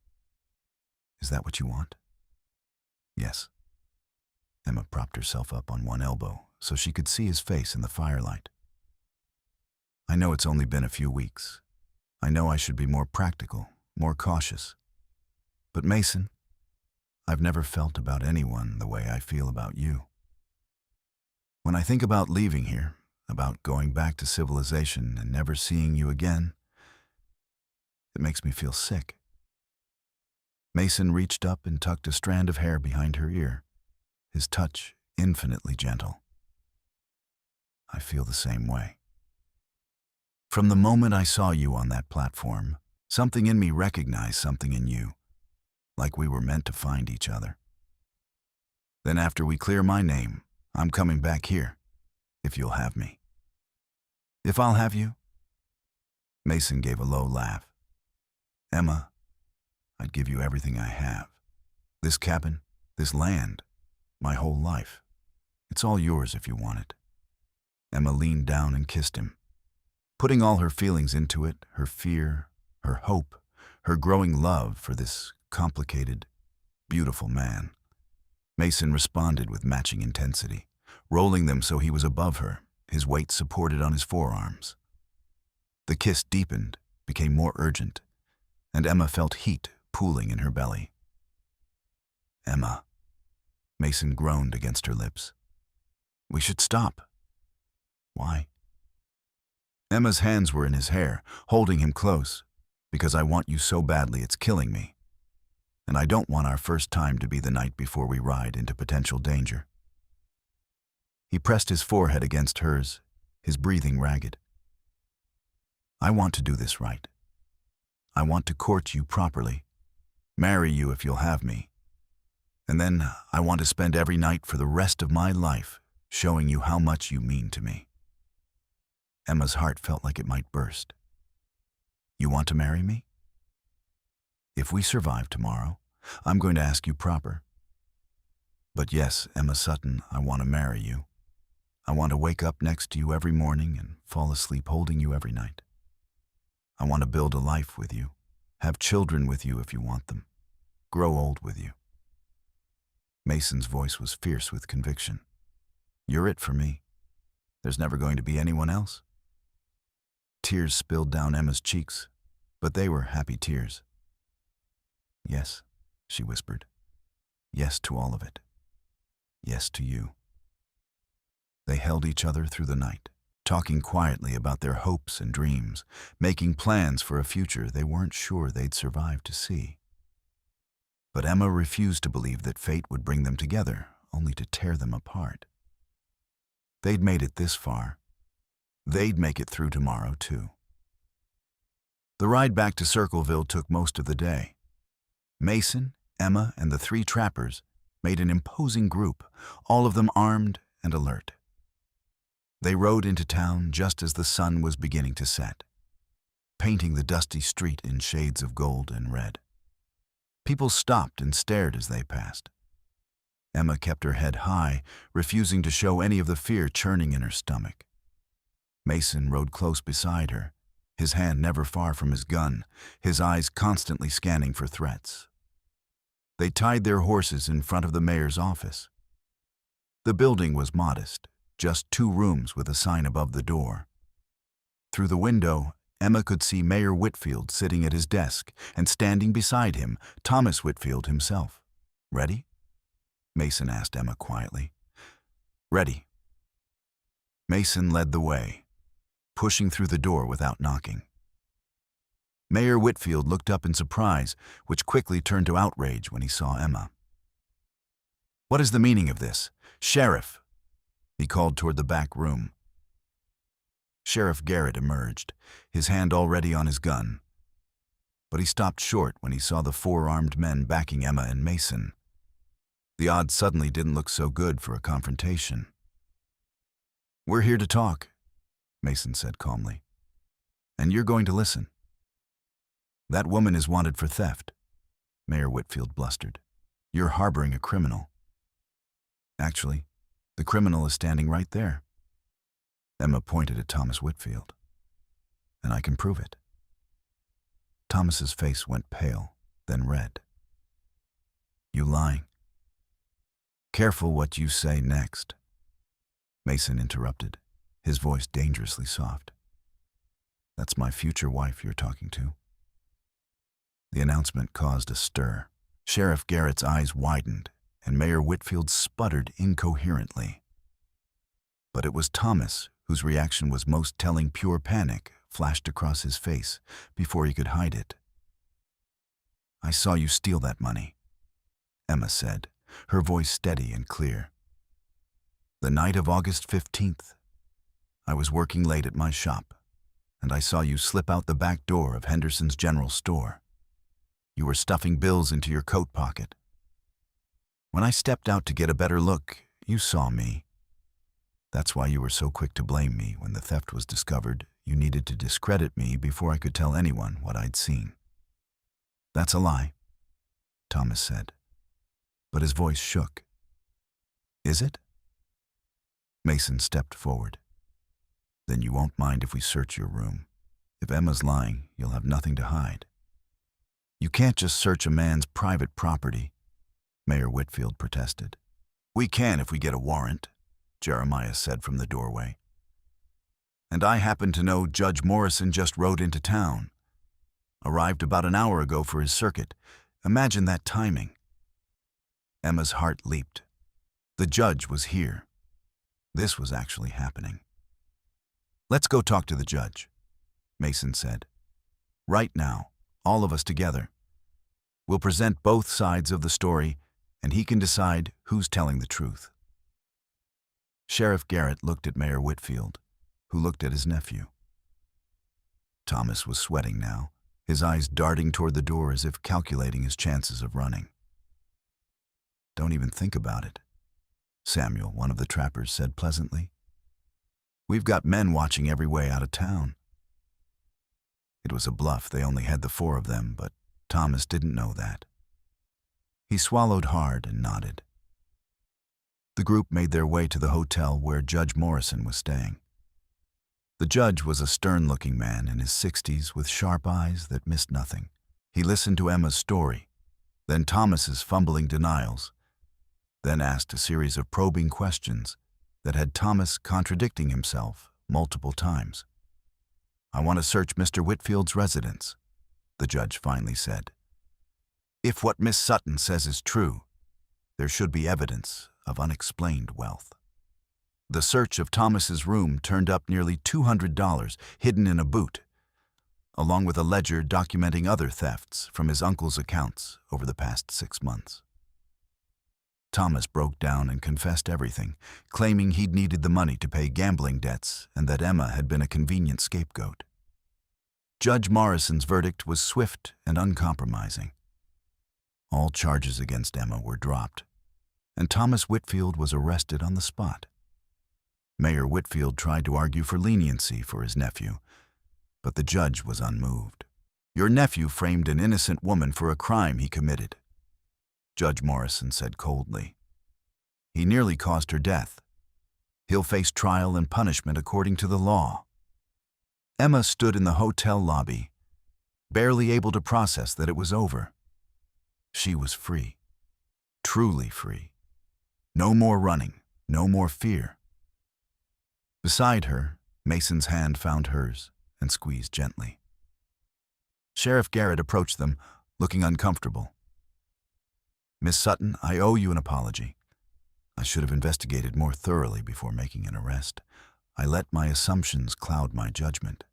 Is that what you want? Yes. Emma propped herself up on one elbow so she could see his face in the firelight. I know it's only been a few weeks. I know I should be more practical, more cautious. But Mason, I've never felt about anyone the way I feel about you. When I think about leaving here, about going back to civilization and never seeing you again, it makes me feel sick. Mason reached up and tucked a strand of hair behind her ear, his touch infinitely gentle. I feel the same way. From the moment I saw you on that platform, something in me recognized something in you, like we were meant to find each other. Then after we clear my name, I'm coming back here, if you'll have me. If I'll have you? Mason gave a low laugh. Emma, I'd give you everything I have. This cabin, this land, my whole life. It's all yours if you want it. Emma leaned down and kissed him, putting all her feelings into it, her fear, her hope, her growing love for this complicated, beautiful man. Mason responded with matching intensity, rolling them so he was above her, his weight supported on his forearms. The kiss deepened, became more urgent, and Emma felt heat pooling in her belly. "Emma," Mason groaned against her lips. "We should stop." "Why?" Emma's hands were in his hair, holding him close. "Because I want you so badly it's killing me. And I don't want our first time to be the night before we ride into potential danger." He pressed his forehead against hers, his breathing ragged. "I want to do this right. I want to court you properly, marry you if you'll have me. And then I want to spend every night for the rest of my life showing you how much you mean to me." Emma's heart felt like it might burst. "You want to marry me? If we survive tomorrow, I'm going to ask you proper. But yes, Emma Sutton, I want to marry you. I want to wake up next to you every morning and fall asleep holding you every night. I want to build a life with you, have children with you if you want them, grow old with you." Mason's voice was fierce with conviction. "You're it for me. There's never going to be anyone else." Tears spilled down Emma's cheeks, but they were happy tears. "Yes," she whispered. "Yes to all of it. Yes to you." They held each other through the night, talking quietly about their hopes and dreams, making plans for a future they weren't sure they'd survive to see. But Emma refused to believe that fate would bring them together, only to tear them apart. They'd made it this far. They'd make it through tomorrow, too. The ride back to Circleville took most of the day. Mason, Emma, and the 3 trappers made an imposing group, all of them armed and alert. They rode into town just as the sun was beginning to set, painting the dusty street in shades of gold and red. People stopped and stared as they passed. Emma kept her head high, refusing to show any of the fear churning in her stomach. Mason rode close beside her, his hand never far from his gun, his eyes constantly scanning for threats. They tied their horses in front of the mayor's office. The building was modest, just 2 rooms with a sign above the door. Through the window, Emma could see Mayor Whitfield sitting at his desk, and standing beside him, Thomas Whitfield himself. "Ready?" Mason asked Emma quietly. "Ready." Mason led the way, pushing through the door without knocking. Mayor Whitfield looked up in surprise, which quickly turned to outrage when he saw Emma. "What is the meaning of this? Sheriff!" he called toward the back room. Sheriff Garrett emerged, his hand already on his gun. But he stopped short when he saw the 4 armed men backing Emma and Mason. The odds suddenly didn't look so good for a confrontation. "We're here to talk," Mason said calmly. "And you're going to listen." "That woman is wanted for theft," Mayor Whitfield blustered. "You're harboring a criminal." "Actually, the criminal is standing right there." Emma pointed at Thomas Whitfield. "And I can prove it." Thomas's face went pale, then red. "You lying?" "Careful what you say next," Mason interrupted, his voice dangerously soft. "That's my future wife you're talking to." The announcement caused a stir. Sheriff Garrett's eyes widened, and Mayor Whitfield sputtered incoherently. But it was Thomas whose reaction was most telling. Pure panic flashed across his face before he could hide it. "I saw you steal that money," Emma said, her voice steady and clear. "The night of August 15th. I was working late at my shop, and I saw you slip out the back door of Henderson's General Store. You were stuffing bills into your coat pocket. When I stepped out to get a better look, you saw me. That's why you were so quick to blame me when the theft was discovered. You needed to discredit me before I could tell anyone what I'd seen." "That's a lie," Thomas said, but his voice shook. "Is it?" Mason stepped forward. "Then you won't mind if we search your room. If Emma's lying, you'll have nothing to hide." "You can't just search a man's private property," Mayor Whitfield protested. "We can if we get a warrant," Jeremiah said from the doorway. And I happen to know Judge Morrison just rode into town. Arrived about an hour ago for his circuit. Imagine that timing." Emma's heart leaped. The judge was here. This was actually happening. "Let's go talk to the judge," Mason said. "Right now, all of us together. We'll present both sides of the story, and he can decide who's telling the truth." Sheriff Garrett looked at Mayor Whitfield, who looked at his nephew. Thomas was sweating now, his eyes darting toward the door as if calculating his chances of running. "Don't even think about it," Samuel, one of the trappers, said pleasantly. "We've got men watching every way out of town." It was a bluff. They only had the 4 of them, but Thomas didn't know that. He swallowed hard and nodded. The group made their way to the hotel where Judge Morrison was staying. The judge was a stern-looking man in his 60s with sharp eyes that missed nothing. He listened to Emma's story, then Thomas's fumbling denials, then asked a series of probing questions that had Thomas contradicting himself multiple times. "I want to search Mr. Whitfield's residence," the judge finally said. "If what Miss Sutton says is true, there should be evidence of unexplained wealth." The search of Thomas's room turned up nearly $200 hidden in a boot, along with a ledger documenting other thefts from his uncle's accounts over the past 6 months. Thomas broke down and confessed everything, claiming he'd needed the money to pay gambling debts and that Emma had been a convenient scapegoat. Judge Morrison's verdict was swift and uncompromising. All charges against Emma were dropped, and Thomas Whitfield was arrested on the spot. Mayor Whitfield tried to argue for leniency for his nephew, but the judge was unmoved. "Your nephew framed an innocent woman for a crime he committed," Judge Morrison said coldly. "He nearly caused her death. He'll face trial and punishment according to the law." Emma stood in the hotel lobby, barely able to process that it was over. She was free, truly free. No more running, no more fear. Beside her, Mason's hand found hers and squeezed gently. Sheriff Garrett approached them, looking uncomfortable. "Miss Sutton, I owe you an apology. I should have investigated more thoroughly before making an arrest. I let my assumptions cloud my judgment."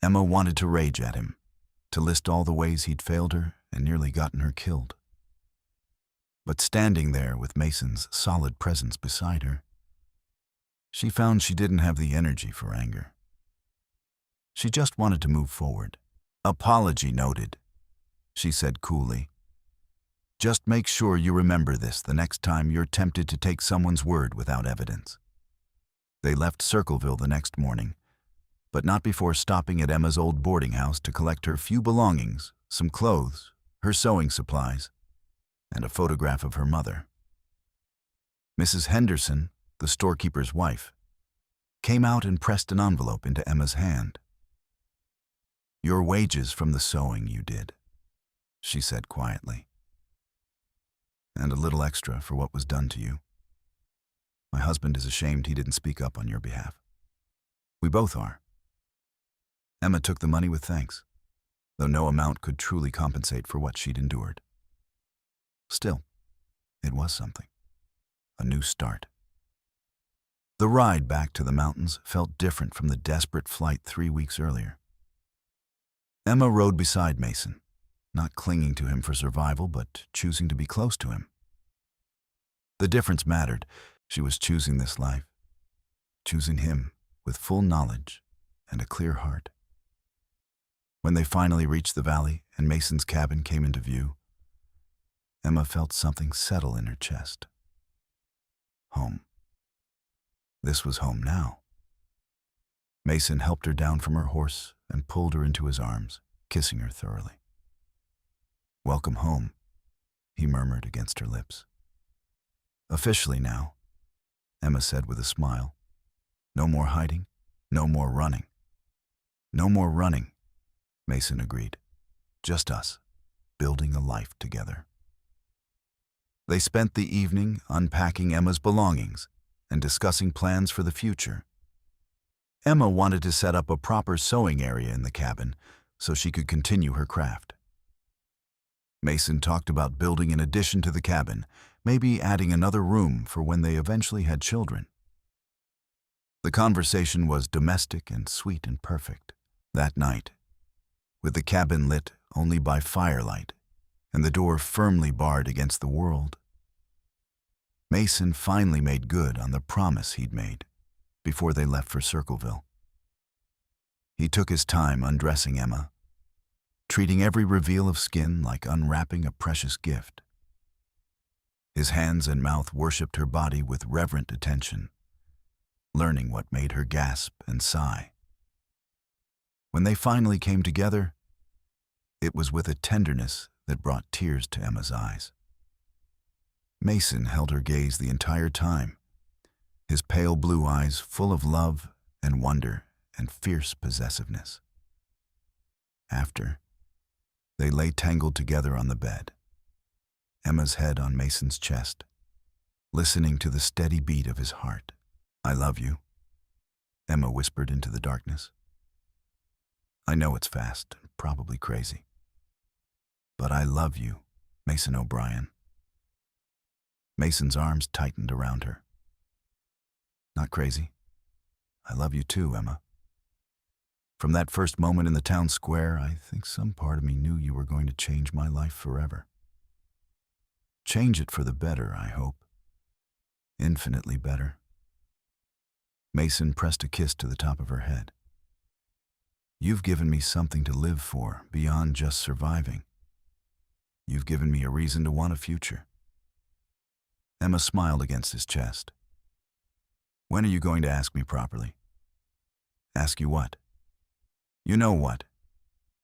Emma wanted to rage at him, to list all the ways he'd failed her and nearly gotten her killed. But standing there with Mason's solid presence beside her, she found she didn't have the energy for anger. She just wanted to move forward. "Apology noted," she said coolly. "Just make sure you remember this the next time you're tempted to take someone's word without evidence." They left Circleville the next morning, but not before stopping at Emma's old boarding house to collect her few belongings, some clothes, her sewing supplies, and a photograph of her mother. Mrs. Henderson, the storekeeper's wife, came out and pressed an envelope into Emma's hand. "Your wages from the sewing you did," she said quietly. "And a little extra for what was done to you. My husband is ashamed he didn't speak up on your behalf. We both are." Emma took the money with thanks, though no amount could truly compensate for what she'd endured. Still, it was something. A new start. The ride back to the mountains felt different from the desperate flight 3 weeks earlier. Emma rode beside Mason, not clinging to him for survival, but choosing to be close to him. The difference mattered. She was choosing this life, choosing him with full knowledge and a clear heart. When they finally reached the valley and Mason's cabin came into view, Emma felt something settle in her chest. Home. This was home now. Mason helped her down from her horse and pulled her into his arms, kissing her thoroughly. "Welcome home," he murmured against her lips. "Officially now," Emma said with a smile. "No more hiding, no more running." "No more running," Mason agreed. "Just us, building a life together." They spent the evening unpacking Emma's belongings and discussing plans for the future. Emma wanted to set up a proper sewing area in the cabin so she could continue her craft. Mason talked about building an addition to the cabin, maybe adding another room for when they eventually had children. The conversation was domestic and sweet and perfect. That night, with the cabin lit only by firelight and the door firmly barred against the world, Mason finally made good on the promise he'd made before they left for Circleville. He took his time undressing Emma, treating every reveal of skin like unwrapping a precious gift. His hands and mouth worshipped her body with reverent attention, learning what made her gasp and sigh. When they finally came together, it was with a tenderness that brought tears to Emma's eyes. Mason held her gaze the entire time, his pale blue eyes full of love and wonder and fierce possessiveness. After, they lay tangled together on the bed, Emma's head on Mason's chest, listening to the steady beat of his heart. "I love you," Emma whispered into the darkness. "I know it's fast and probably crazy, but I love you, Mason O'Brien." Mason's arms tightened around her. "Not crazy. I love you too, Emma. From that first moment in the town square, I think some part of me knew you were going to change my life forever. Change it for the better, I hope. Infinitely better." Mason pressed a kiss to the top of her head. "You've given me something to live for beyond just surviving. You've given me a reason to want a future." Emma smiled against his chest. "When are you going to ask me properly?" "Ask you what?" "You know what.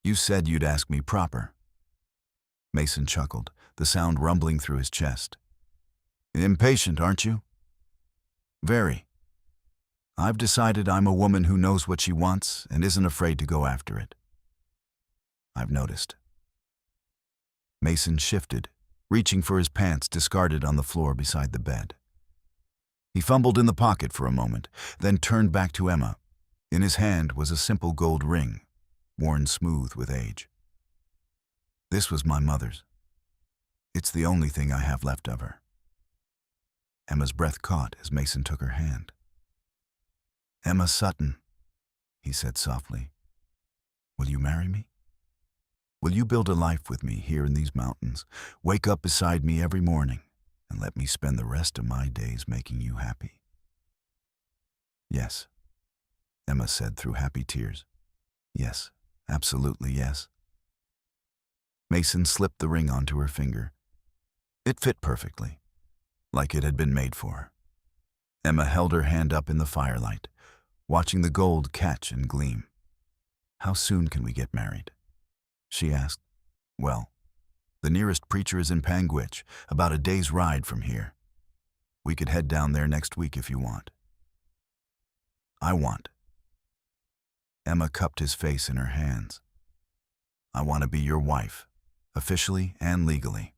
You said you'd ask me proper." Mason chuckled, the sound rumbling through his chest. "Impatient, aren't you?" "Very. I've decided I'm a woman who knows what she wants and isn't afraid to go after it." "I've noticed." Mason shifted, reaching for his pants discarded on the floor beside the bed. He fumbled in the pocket for a moment, then turned back to Emma. In his hand was a simple gold ring, worn smooth with age. "This was my mother's. It's the only thing I have left of her." Emma's breath caught as Mason took her hand. "Emma Sutton," he said softly, "will you marry me? Will you build a life with me here in these mountains, wake up beside me every morning, and let me spend the rest of my days making you happy?" "Yes," Emma said through happy tears. "Yes, absolutely yes." Mason slipped the ring onto her finger. It fit perfectly, like it had been made for her. Emma held her hand up in the firelight, watching the gold catch and gleam. "How soon can we get married?" she asked. "Well, the nearest preacher is in Panguitch, about a day's ride from here. We could head down there next week if you want." "I want." Emma cupped his face in her hands. "I want to be your wife, officially and legally.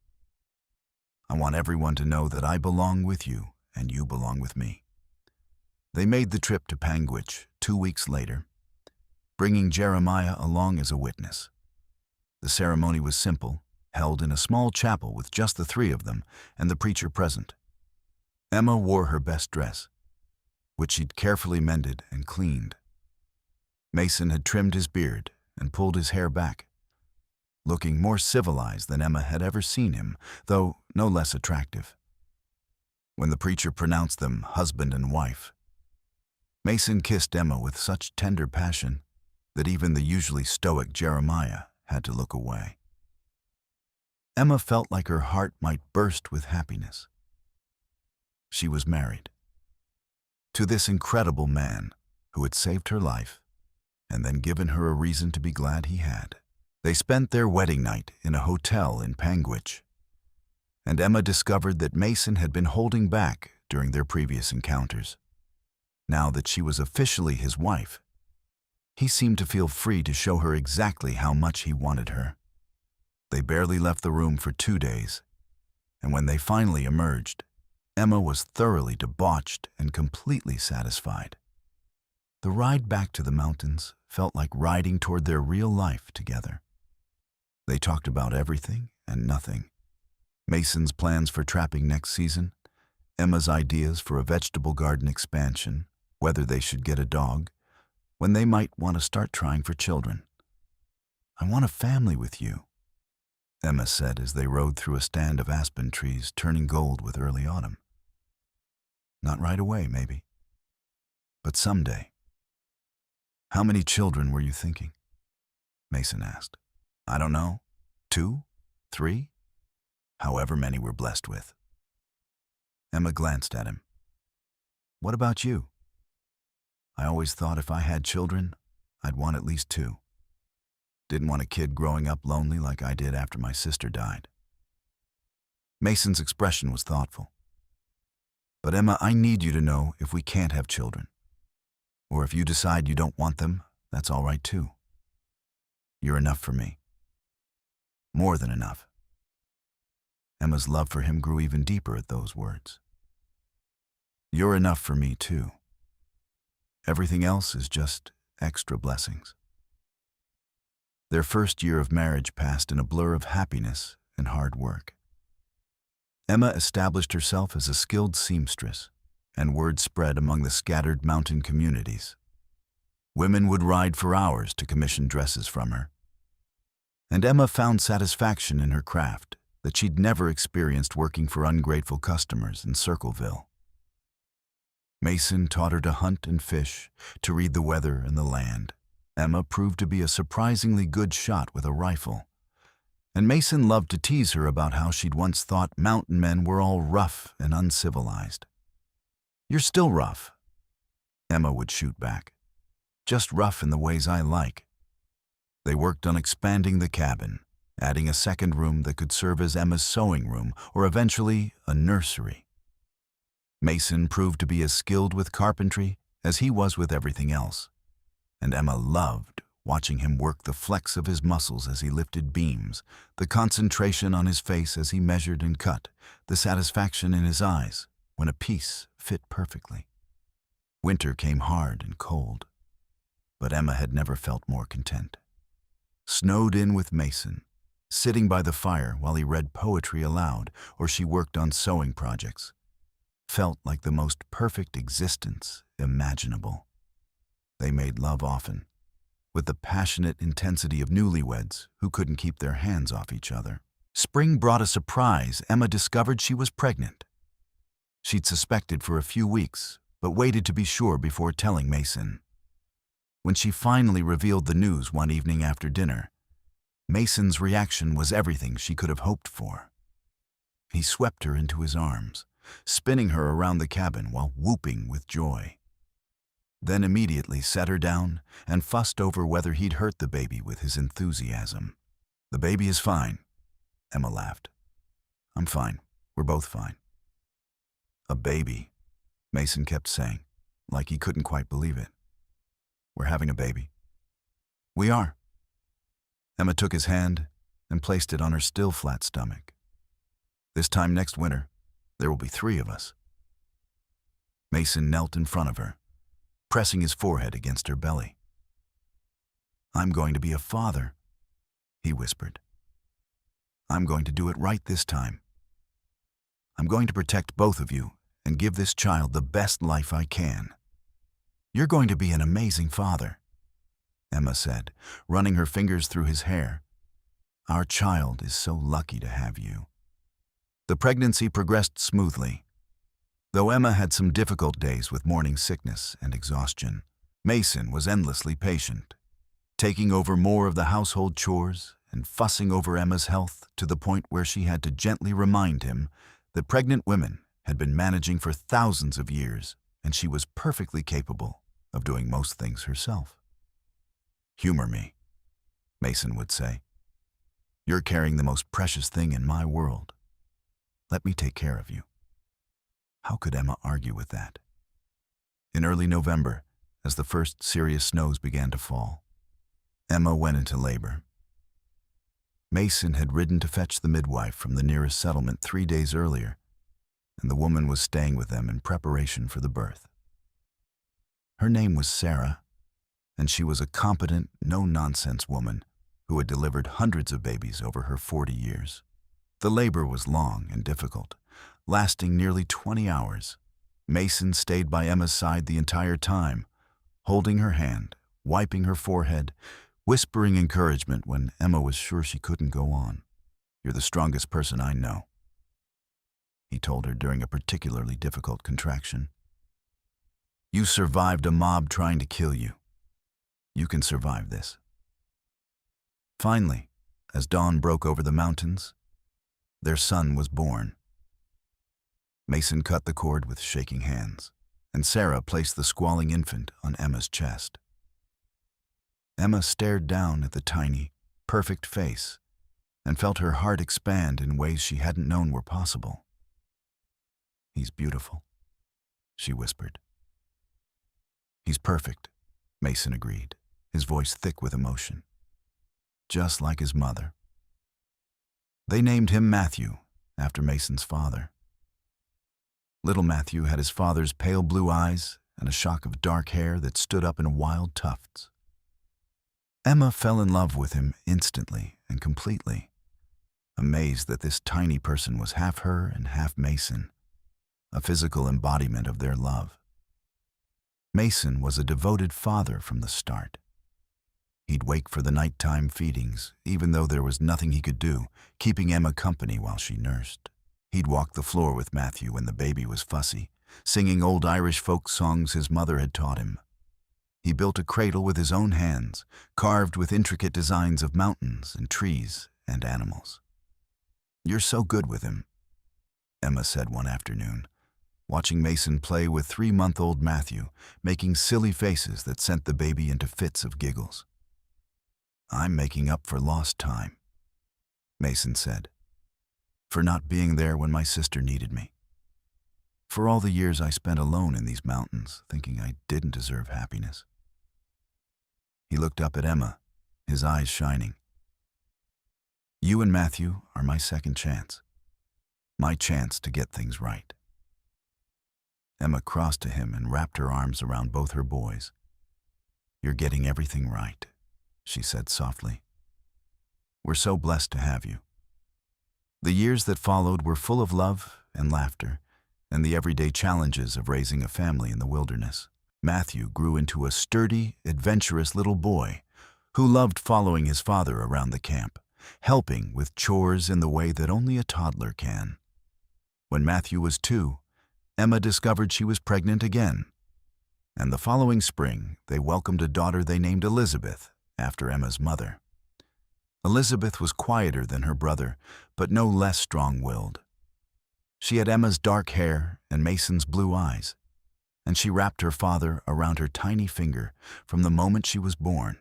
I want everyone to know that I belong with you and you belong with me." They made the trip to Panguitch 2 weeks later, bringing Jeremiah along as a witness. The ceremony was simple, held in a small chapel with just the three of them and the preacher present. Emma wore her best dress, which she'd carefully mended and cleaned. Mason had trimmed his beard and pulled his hair back, looking more civilized than Emma had ever seen him, though no less attractive. When the preacher pronounced them husband and wife, Mason kissed Emma with such tender passion that even the usually stoic Jeremiah had to look away. Emma felt like her heart might burst with happiness. She was married to this incredible man who had saved her life and then given her a reason to be glad he had. They spent their wedding night in a hotel in Panguitch, and Emma discovered that Mason had been holding back during their previous encounters. Now that she was officially his wife, he seemed to feel free to show her exactly how much he wanted her. They barely left the room for 2 days, and when they finally emerged, Emma was thoroughly debauched and completely satisfied. The ride back to the mountains felt like riding toward their real life together. They talked about everything and nothing. Mason's plans for trapping next season, Emma's ideas for a vegetable garden expansion, whether they should get a dog, when they might want to start trying for children. "I want a family with you," Emma said as they rode through a stand of aspen trees turning gold with early autumn. "Not right away, maybe, but someday." "How many children were you thinking?" Mason asked. "I don't know. 2? 3? However many we're blessed with." Emma glanced at him. "What about you?" "I always thought if I had children, I'd want at least 2. Didn't want a kid growing up lonely like I did after my sister died." Mason's expression was thoughtful. "But Emma, I need you to know if we can't have children. Or if you decide you don't want them, that's all right too. You're enough for me. More than enough." Emma's love for him grew even deeper at those words. "You're enough for me too. Everything else is just extra blessings." Their first year of marriage passed in a blur of happiness and hard work. Emma established herself as a skilled seamstress, and word spread among the scattered mountain communities. Women would ride for hours to commission dresses from her. And Emma found satisfaction in her craft that she'd never experienced working for ungrateful customers in Circleville. Mason taught her to hunt and fish, to read the weather and the land. Emma proved to be a surprisingly good shot with a rifle. And Mason loved to tease her about how she'd once thought mountain men were all rough and uncivilized. "You're still rough," Emma would shoot back. "Just rough in the ways I like." They worked on expanding the cabin, adding a second room that could serve as Emma's sewing room or eventually a nursery. Mason proved to be as skilled with carpentry as he was with everything else, and Emma loved watching him work the flex of his muscles as he lifted beams, the concentration on his face as he measured and cut, the satisfaction in his eyes when a piece fit perfectly. Winter came hard and cold, but Emma had never felt more content. Snowed in with Mason, sitting by the fire while he read poetry aloud or she worked on sewing projects, felt like the most perfect existence imaginable. They made love often, with the passionate intensity of newlyweds who couldn't keep their hands off each other. Spring brought a surprise. Emma discovered she was pregnant. She'd suspected for a few weeks, but waited to be sure before telling Mason. When she finally revealed the news one evening after dinner, Mason's reaction was everything she could have hoped for. He swept her into his arms, spinning her around the cabin while whooping with joy. Then immediately set her down and fussed over whether he'd hurt the baby with his enthusiasm. "The baby is fine," Emma laughed. "I'm fine. We're both fine." "A baby," Mason kept saying, like he couldn't quite believe it. "We're having a baby." "We are." Emma took his hand and placed it on her still flat stomach. "This time next winter, there will be 3 of us." Mason knelt in front of her, pressing his forehead against her belly. "I'm going to be a father," he whispered. "I'm going to do it right this time. I'm going to protect both of you and give this child the best life I can. You're going to be an amazing father," Emma said, running her fingers through his hair. "Our child is so lucky to have you." The pregnancy progressed smoothly, though Emma had some difficult days with morning sickness and exhaustion. Mason was endlessly patient, taking over more of the household chores and fussing over Emma's health to the point where she had to gently remind him that pregnant women had been managing for thousands of years and she was perfectly capable of doing most things herself. "Humor me," Mason would say. "You're carrying the most precious thing in my world. Let me take care of you." How could Emma argue with that? In early November, as the first serious snows began to fall, Emma went into labor. Mason had ridden to fetch the midwife from the nearest settlement 3 days earlier, and the woman was staying with them in preparation for the birth. Her name was Sarah, and she was a competent, no-nonsense woman who had delivered hundreds of babies over her 40 years. The labor was long and difficult, lasting nearly 20 hours. Mason stayed by Emma's side the entire time, holding her hand, wiping her forehead, whispering encouragement when Emma was sure she couldn't go on. "You're the strongest person I know," he told her during a particularly difficult contraction. "You survived a mob trying to kill you. You can survive this." Finally, as dawn broke over the mountains, their son was born. Mason cut the cord with shaking hands, and Sarah placed the squalling infant on Emma's chest. Emma stared down at the tiny, perfect face and felt her heart expand in ways she hadn't known were possible. "He's beautiful," she whispered. "He's perfect," Mason agreed, his voice thick with emotion. "Just like his mother." They named him Matthew, after Mason's father. Little Matthew had his father's pale blue eyes and a shock of dark hair that stood up in wild tufts. Emma fell in love with him instantly and completely, amazed that this tiny person was half her and half Mason, a physical embodiment of their love. Mason was a devoted father from the start. He'd wake for the nighttime feedings, even though there was nothing he could do, keeping Emma company while she nursed. He'd walk the floor with Matthew when the baby was fussy, singing old Irish folk songs his mother had taught him. He built a cradle with his own hands, carved with intricate designs of mountains and trees and animals. "You're so good with him," Emma said one afternoon, watching Mason play with 3-month-old Matthew, making silly faces that sent the baby into fits of giggles. "I'm making up for lost time," Mason said, "for not being there when my sister needed me. For all the years I spent alone in these mountains, thinking I didn't deserve happiness." He looked up at Emma, his eyes shining. "You and Matthew are my second chance. My chance to get things right." Emma crossed to him and wrapped her arms around both her boys. "You're getting everything right," she said softly. "We're so blessed to have you." The years that followed were full of love and laughter and the everyday challenges of raising a family in the wilderness. Matthew grew into a sturdy, adventurous little boy who loved following his father around the camp, helping with chores in the way that only a toddler can. When Matthew was 2, Emma discovered she was pregnant again, and the following spring they welcomed a daughter they named Elizabeth, after Emma's mother. Elizabeth was quieter than her brother, but no less strong-willed. She had Emma's dark hair and Mason's blue eyes, and she wrapped her father around her tiny finger from the moment she was born.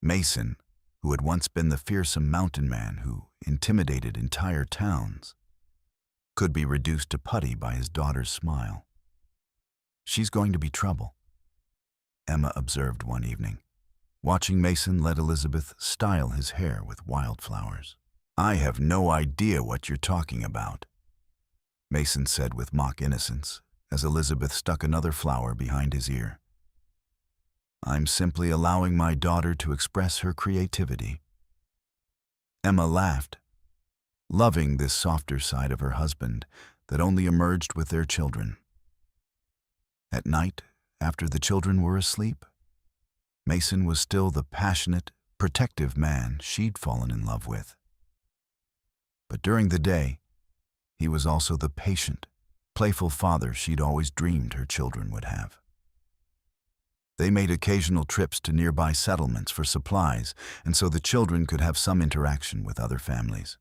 Mason, who had once been the fearsome mountain man who intimidated entire towns, could be reduced to putty by his daughter's smile. "She's going to be trouble," Emma observed one evening, watching Mason let Elizabeth style his hair with wildflowers. "I have no idea what you're talking about," Mason said with mock innocence, as Elizabeth stuck another flower behind his ear. "I'm simply allowing my daughter to express her creativity." Emma laughed, loving this softer side of her husband that only emerged with their children. At night, after the children were asleep, Mason was still the passionate, protective man she'd fallen in love with. But during the day, he was also the patient, playful father she'd always dreamed her children would have. They made occasional trips to nearby settlements for supplies, and so the children could have some interaction with other families.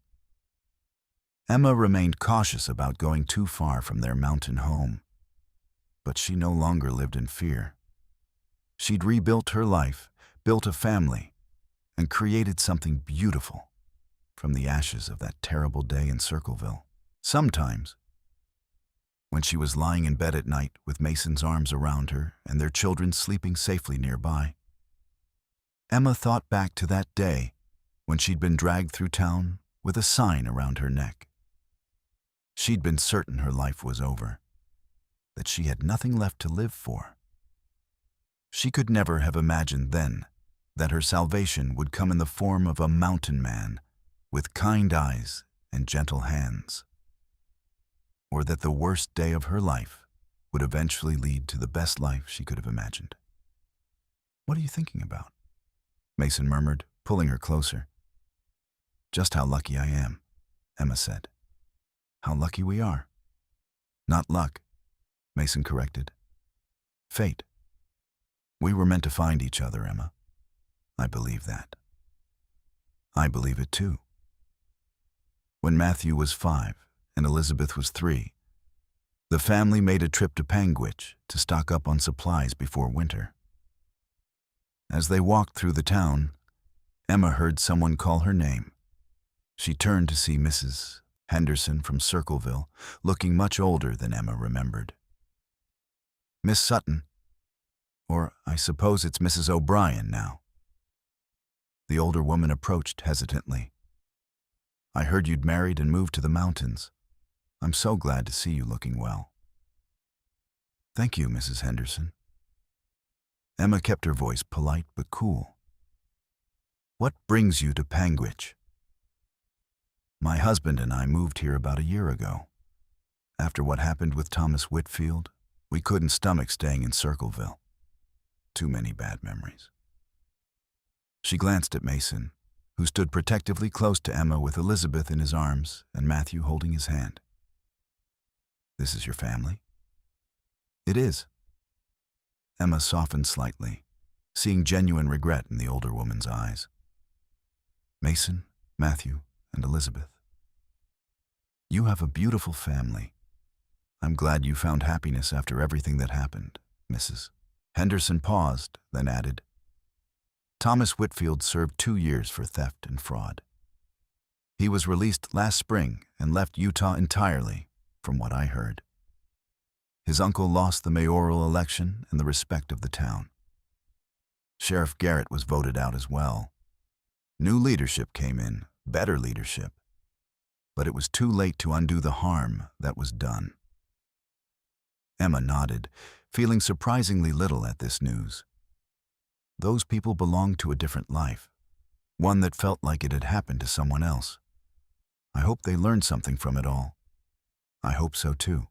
Emma remained cautious about going too far from their mountain home, but she no longer lived in fear. She'd rebuilt her life, built a family, and created something beautiful from the ashes of that terrible day in Circleville. Sometimes, when she was lying in bed at night with Mason's arms around her and their children sleeping safely nearby, Emma thought back to that day when she'd been dragged through town with a sign around her neck. She'd been certain her life was over, that she had nothing left to live for. She could never have imagined then that her salvation would come in the form of a mountain man with kind eyes and gentle hands, or that the worst day of her life would eventually lead to the best life she could have imagined. "What are you thinking about?" Mason murmured, pulling her closer. "Just how lucky I am," Emma said. "How lucky we are." "Not luck," Mason corrected. "Fate. We were meant to find each other, Emma. I believe that." "I believe it too." When Matthew was 5 and Elizabeth was 3, the family made a trip to Panguitch to stock up on supplies before winter. As they walked through the town, Emma heard someone call her name. She turned to see Mrs. Henderson from Circleville, looking much older than Emma remembered. "Miss Sutton. Or I suppose it's Mrs. O'Brien now." The older woman approached hesitantly. "I heard you'd married and moved to the mountains. I'm so glad to see you looking well." "Thank you, Mrs. Henderson." Emma kept her voice polite but cool. "What brings you to Panguitch?" "My husband and I moved here about a year ago. After what happened with Thomas Whitfield, we couldn't stomach staying in Circleville. Too many bad memories." She glanced at Mason, who stood protectively close to Emma with Elizabeth in his arms and Matthew holding his hand. "This is your family?" "It is." Emma softened slightly, seeing genuine regret in the older woman's eyes. "Mason, Matthew, and Elizabeth. You have a beautiful family. I'm glad you found happiness after everything that happened, Mrs." Henderson paused, then added, "Thomas Whitfield served 2 years for theft and fraud. He was released last spring and left Utah entirely, from what I heard. His uncle lost the mayoral election and the respect of the town. Sheriff Garrett was voted out as well. New leadership came in, better leadership. But it was too late to undo the harm that was done." Emma nodded, feeling surprisingly little at this news. Those people belonged to a different life, one that felt like it had happened to someone else. I hope they learned something from it all. I hope so too.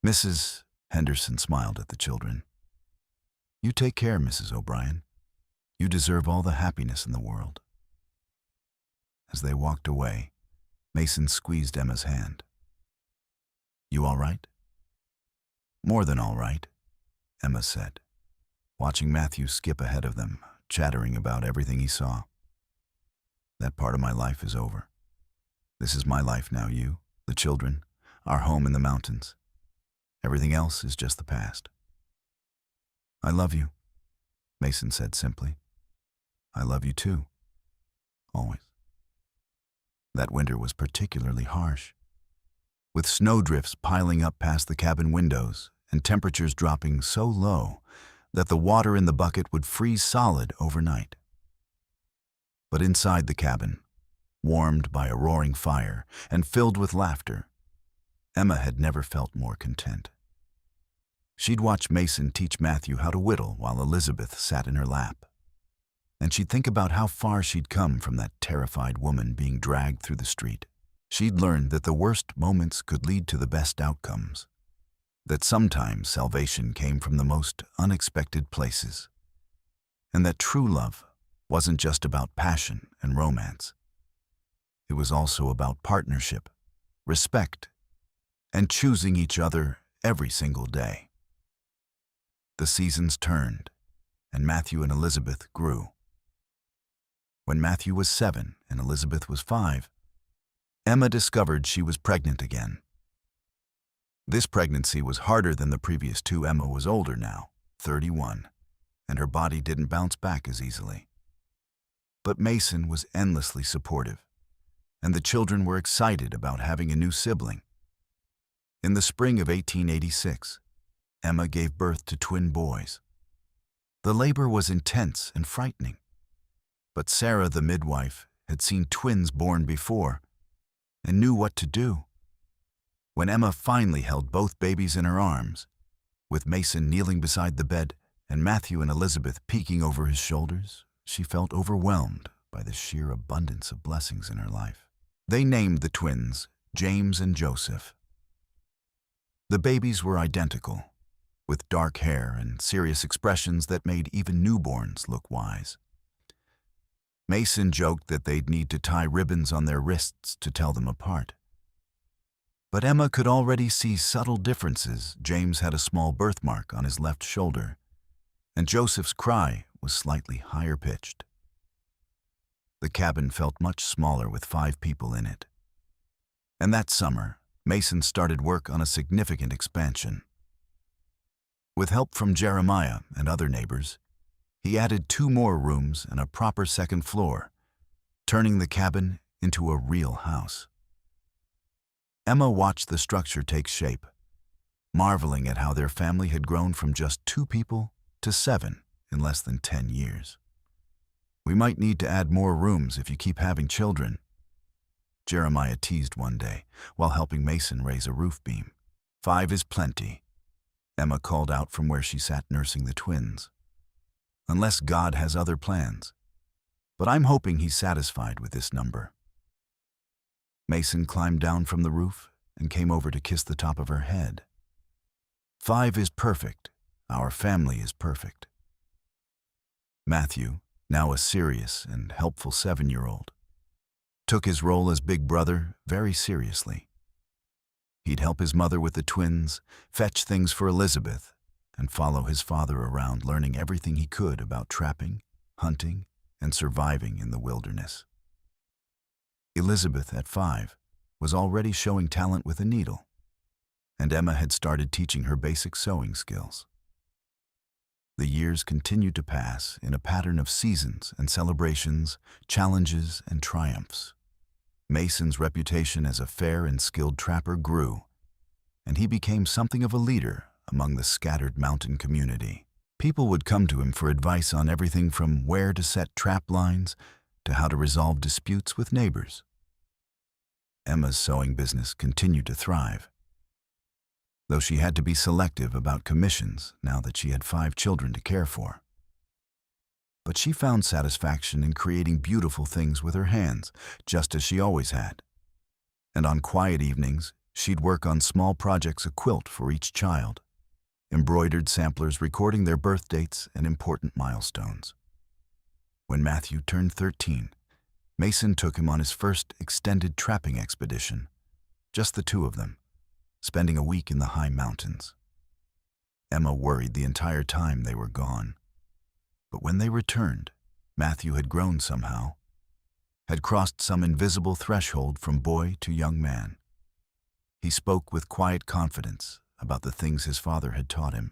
Mrs. Henderson smiled at the children. "You take care, Mrs. O'Brien. You deserve all the happiness in the world." As they walked away, Mason squeezed Emma's hand. "You all right?" "More than all right," Emma said, watching Matthew skip ahead of them, chattering about everything he saw. "That part of my life is over. This is my life now, you, the children, our home in the mountains. Everything else is just the past." "I love you," Mason said simply. "I love you too. Always." That winter was particularly harsh, with snowdrifts piling up past the cabin windows and temperatures dropping so low that the water in the bucket would freeze solid overnight. But inside the cabin, warmed by a roaring fire and filled with laughter, Emma had never felt more content. She'd watch Mason teach Matthew how to whittle while Elizabeth sat in her lap. And she'd think about how far she'd come from that terrified woman being dragged through the street. She'd learned that the worst moments could lead to the best outcomes, that sometimes salvation came from the most unexpected places, and that true love wasn't just about passion and romance. It was also about partnership, respect, and choosing each other every single day. The seasons turned, and Matthew and Elizabeth grew. When Matthew was 7 and Elizabeth was 5, Emma discovered she was pregnant again. This pregnancy was harder than the previous 2. Emma was older now, 31, and her body didn't bounce back as easily. But Mason was endlessly supportive, and the children were excited about having a new sibling. In the spring of 1886, Emma gave birth to twin boys. The labor was intense and frightening, but Sarah, the midwife, had seen twins born before and knew what to do. When Emma finally held both babies in her arms, with Mason kneeling beside the bed and Matthew and Elizabeth peeking over his shoulders, she felt overwhelmed by the sheer abundance of blessings in her life. They named the twins James and Joseph. The babies were identical, with dark hair and serious expressions that made even newborns look wise. Mason joked that they'd need to tie ribbons on their wrists to tell them apart. But Emma could already see subtle differences. James had a small birthmark on his left shoulder, and Joseph's cry was slightly higher pitched. The cabin felt much smaller with 5 people in it. And that summer, Mason started work on a significant expansion. With help from Jeremiah and other neighbors, he added 2 more rooms and a proper second floor, turning the cabin into a real house. Emma watched the structure take shape, marveling at how their family had grown from just 2 people to 7 in less than 10 years. "We might need to add more rooms if you keep having children," Jeremiah teased one day while helping Mason raise a roof beam. "5 is plenty," Emma called out from where she sat nursing the twins. "Unless God has other plans. But I'm hoping he's satisfied with this number." Mason climbed down from the roof and came over to kiss the top of her head. "5 is perfect. Our family is perfect." Matthew, now a serious and helpful 7-year-old, took his role as big brother very seriously. He'd help his mother with the twins, fetch things for Elizabeth, and follow his father around learning everything he could about trapping, hunting, and surviving in the wilderness. Elizabeth, at 5, was already showing talent with a needle, and Emma had started teaching her basic sewing skills. The years continued to pass in a pattern of seasons and celebrations, challenges and triumphs. Mason's reputation as a fair and skilled trapper grew, and he became something of a leader among the scattered mountain community. People would come to him for advice on everything from where to set trap lines to how to resolve disputes with neighbors. Emma's sewing business continued to thrive, though she had to be selective about commissions now that she had 5 children to care for. But she found satisfaction in creating beautiful things with her hands, just as she always had. And on quiet evenings, she'd work on small projects, a quilt for each child, embroidered samplers recording their birth dates and important milestones. When Matthew turned 13, Mason took him on his first extended trapping expedition, just the 2 of them, spending a week in the high mountains. Emma worried the entire time they were gone. But when they returned, Matthew had grown somehow, had crossed some invisible threshold from boy to young man. He spoke with quiet confidence about the things his father had taught him,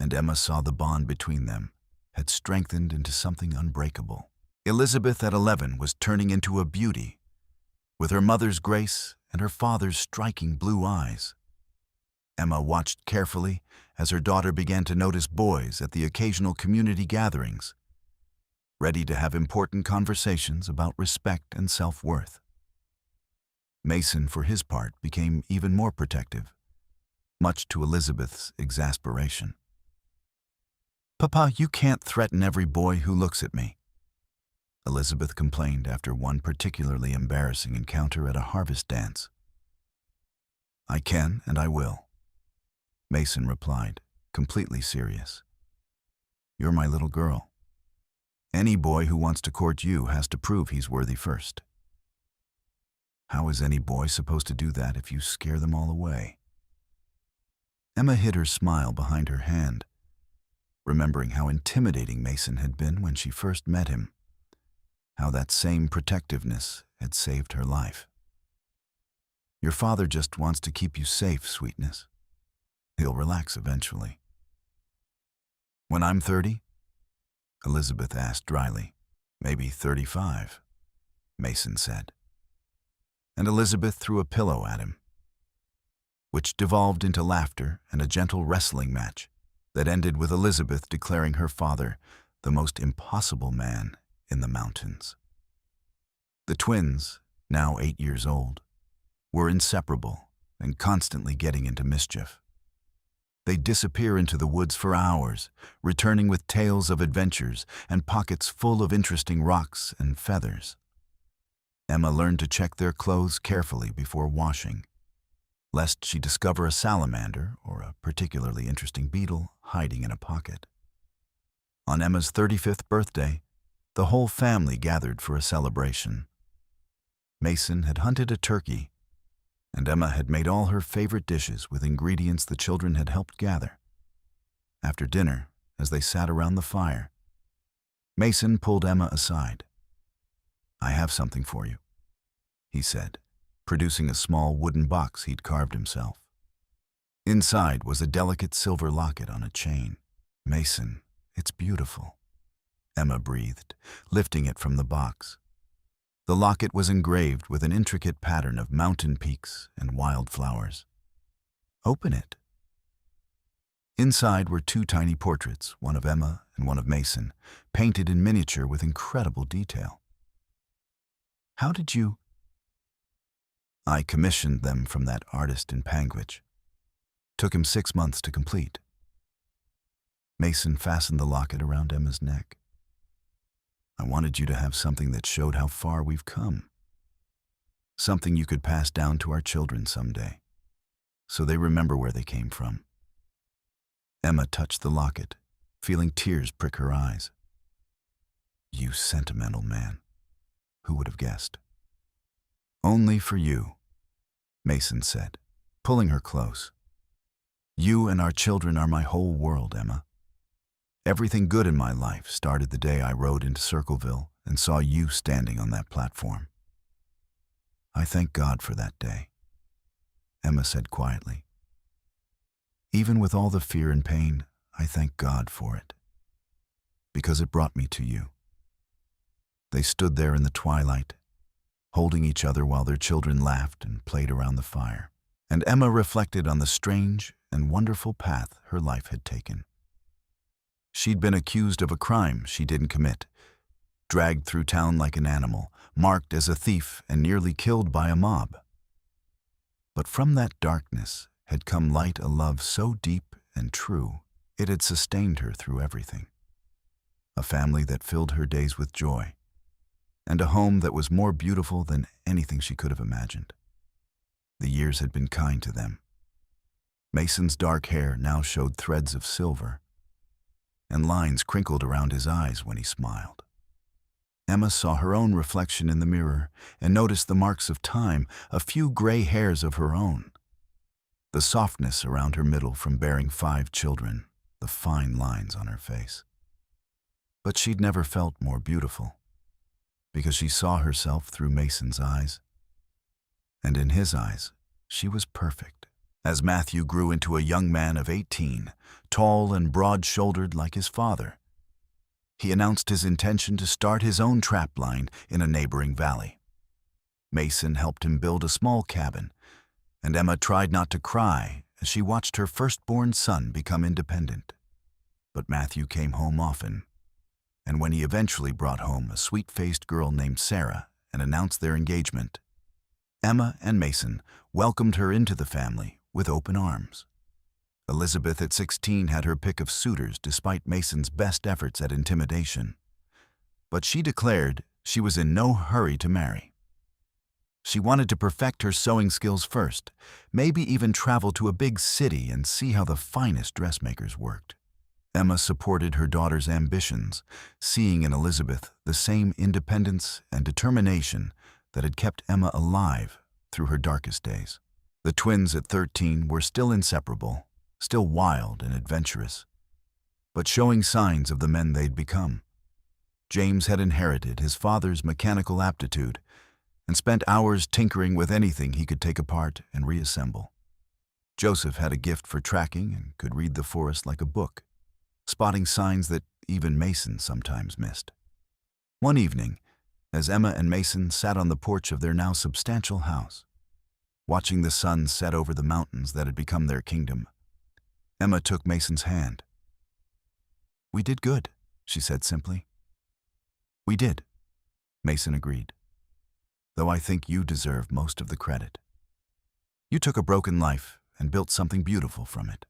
and Emma saw the bond between them had strengthened into something unbreakable. Elizabeth, at 11, was turning into a beauty, with her mother's grace and her father's striking blue eyes. Emma watched carefully as her daughter began to notice boys at the occasional community gatherings, ready to have important conversations about respect and self-worth. Mason, for his part, became even more protective, much to Elizabeth's exasperation. "Papa, you can't threaten every boy who looks at me," Elizabeth complained after one particularly embarrassing encounter at a harvest dance. "I can and I will," Mason replied, completely serious. "You're my little girl. Any boy who wants to court you has to prove he's worthy first. How is any boy supposed to do that if you scare them all away?" Emma hid her smile behind her hand, remembering how intimidating Mason had been when she first met him, how that same protectiveness had saved her life. "Your father just wants to keep you safe, sweetness. He'll relax eventually." "When I'm 30? Elizabeth asked dryly. "Maybe 35, Mason said. And Elizabeth threw a pillow at him, which devolved into laughter and a gentle wrestling match that ended with Elizabeth declaring her father the most impossible man in the mountains. The twins, now 8 years old, were inseparable and constantly getting into mischief. They'd disappear into the woods for hours, returning with tales of adventures and pockets full of interesting rocks and feathers. Emma learned to check their clothes carefully before washing, lest she discover a salamander or a particularly interesting beetle hiding in a pocket. On Emma's 35th birthday, the whole family gathered for a celebration. Mason had hunted a turkey, and Emma had made all her favorite dishes with ingredients the children had helped gather. After dinner, as they sat around the fire, Mason pulled Emma aside. "I have something for you," he said, producing a small wooden box he'd carved himself. Inside was a delicate silver locket on a chain. "Mason, it's beautiful," Emma breathed, lifting it from the box. The locket was engraved with an intricate pattern of mountain peaks and wildflowers. "Open it." Inside were two tiny portraits, one of Emma and one of Mason, painted in miniature with incredible detail. "How did you—" "I commissioned them from that artist in Panguitch. Took him 6 months to complete." Mason fastened the locket around Emma's neck. "I wanted you to have something that showed how far we've come. Something you could pass down to our children someday, so they remember where they came from." Emma touched the locket, feeling tears prick her eyes. "You sentimental man. Who would have guessed?" "Only for you," Mason said, pulling her close. "You and our children are my whole world, Emma. Everything good in my life started the day I rode into Circleville and saw you standing on that platform. I thank God for that day," Emma said quietly. "Even with all the fear and pain, I thank God for it, because it brought me to you." They stood there in the twilight, holding each other while their children laughed and played around the fire, and Emma reflected on the strange and wonderful path her life had taken. She'd been accused of a crime she didn't commit, dragged through town like an animal, marked as a thief and nearly killed by a mob. But from that darkness had come light, a love so deep and true, it had sustained her through everything. A family that filled her days with joy, and a home that was more beautiful than anything she could have imagined. The years had been kind to them. Mason's dark hair now showed threads of silver, and lines crinkled around his eyes when he smiled. Emma saw her own reflection in the mirror and noticed the marks of time, a few gray hairs of her own, the softness around her middle from bearing 5 children, the fine lines on her face. But she'd never felt more beautiful, because she saw herself through Mason's eyes, and in his eyes, she was perfect. As Matthew grew into a young man of 18, tall and broad-shouldered like his father, he announced his intention to start his own trap line in a neighboring valley. Mason helped him build a small cabin, and Emma tried not to cry as she watched her firstborn son become independent. But Matthew came home often, and when he eventually brought home a sweet-faced girl named Sarah and announced their engagement, Emma and Mason welcomed her into the family with open arms. Elizabeth at 16 had her pick of suitors despite Mason's best efforts at intimidation. But she declared she was in no hurry to marry. She wanted to perfect her sewing skills first, maybe even travel to a big city and see how the finest dressmakers worked. Emma supported her daughter's ambitions, seeing in Elizabeth the same independence and determination that had kept Emma alive through her darkest days. The twins at 13 were still inseparable, still wild and adventurous, but showing signs of the men they'd become. James had inherited his father's mechanical aptitude and spent hours tinkering with anything he could take apart and reassemble. Joseph had a gift for tracking and could read the forest like a book, spotting signs that even Mason sometimes missed. One evening, as Emma and Mason sat on the porch of their now substantial house, watching the sun set over the mountains that had become their kingdom, Emma took Mason's hand. "We did good," she said simply. "We did," Mason agreed, "though I think you deserve most of the credit. You took a broken life and built something beautiful from it."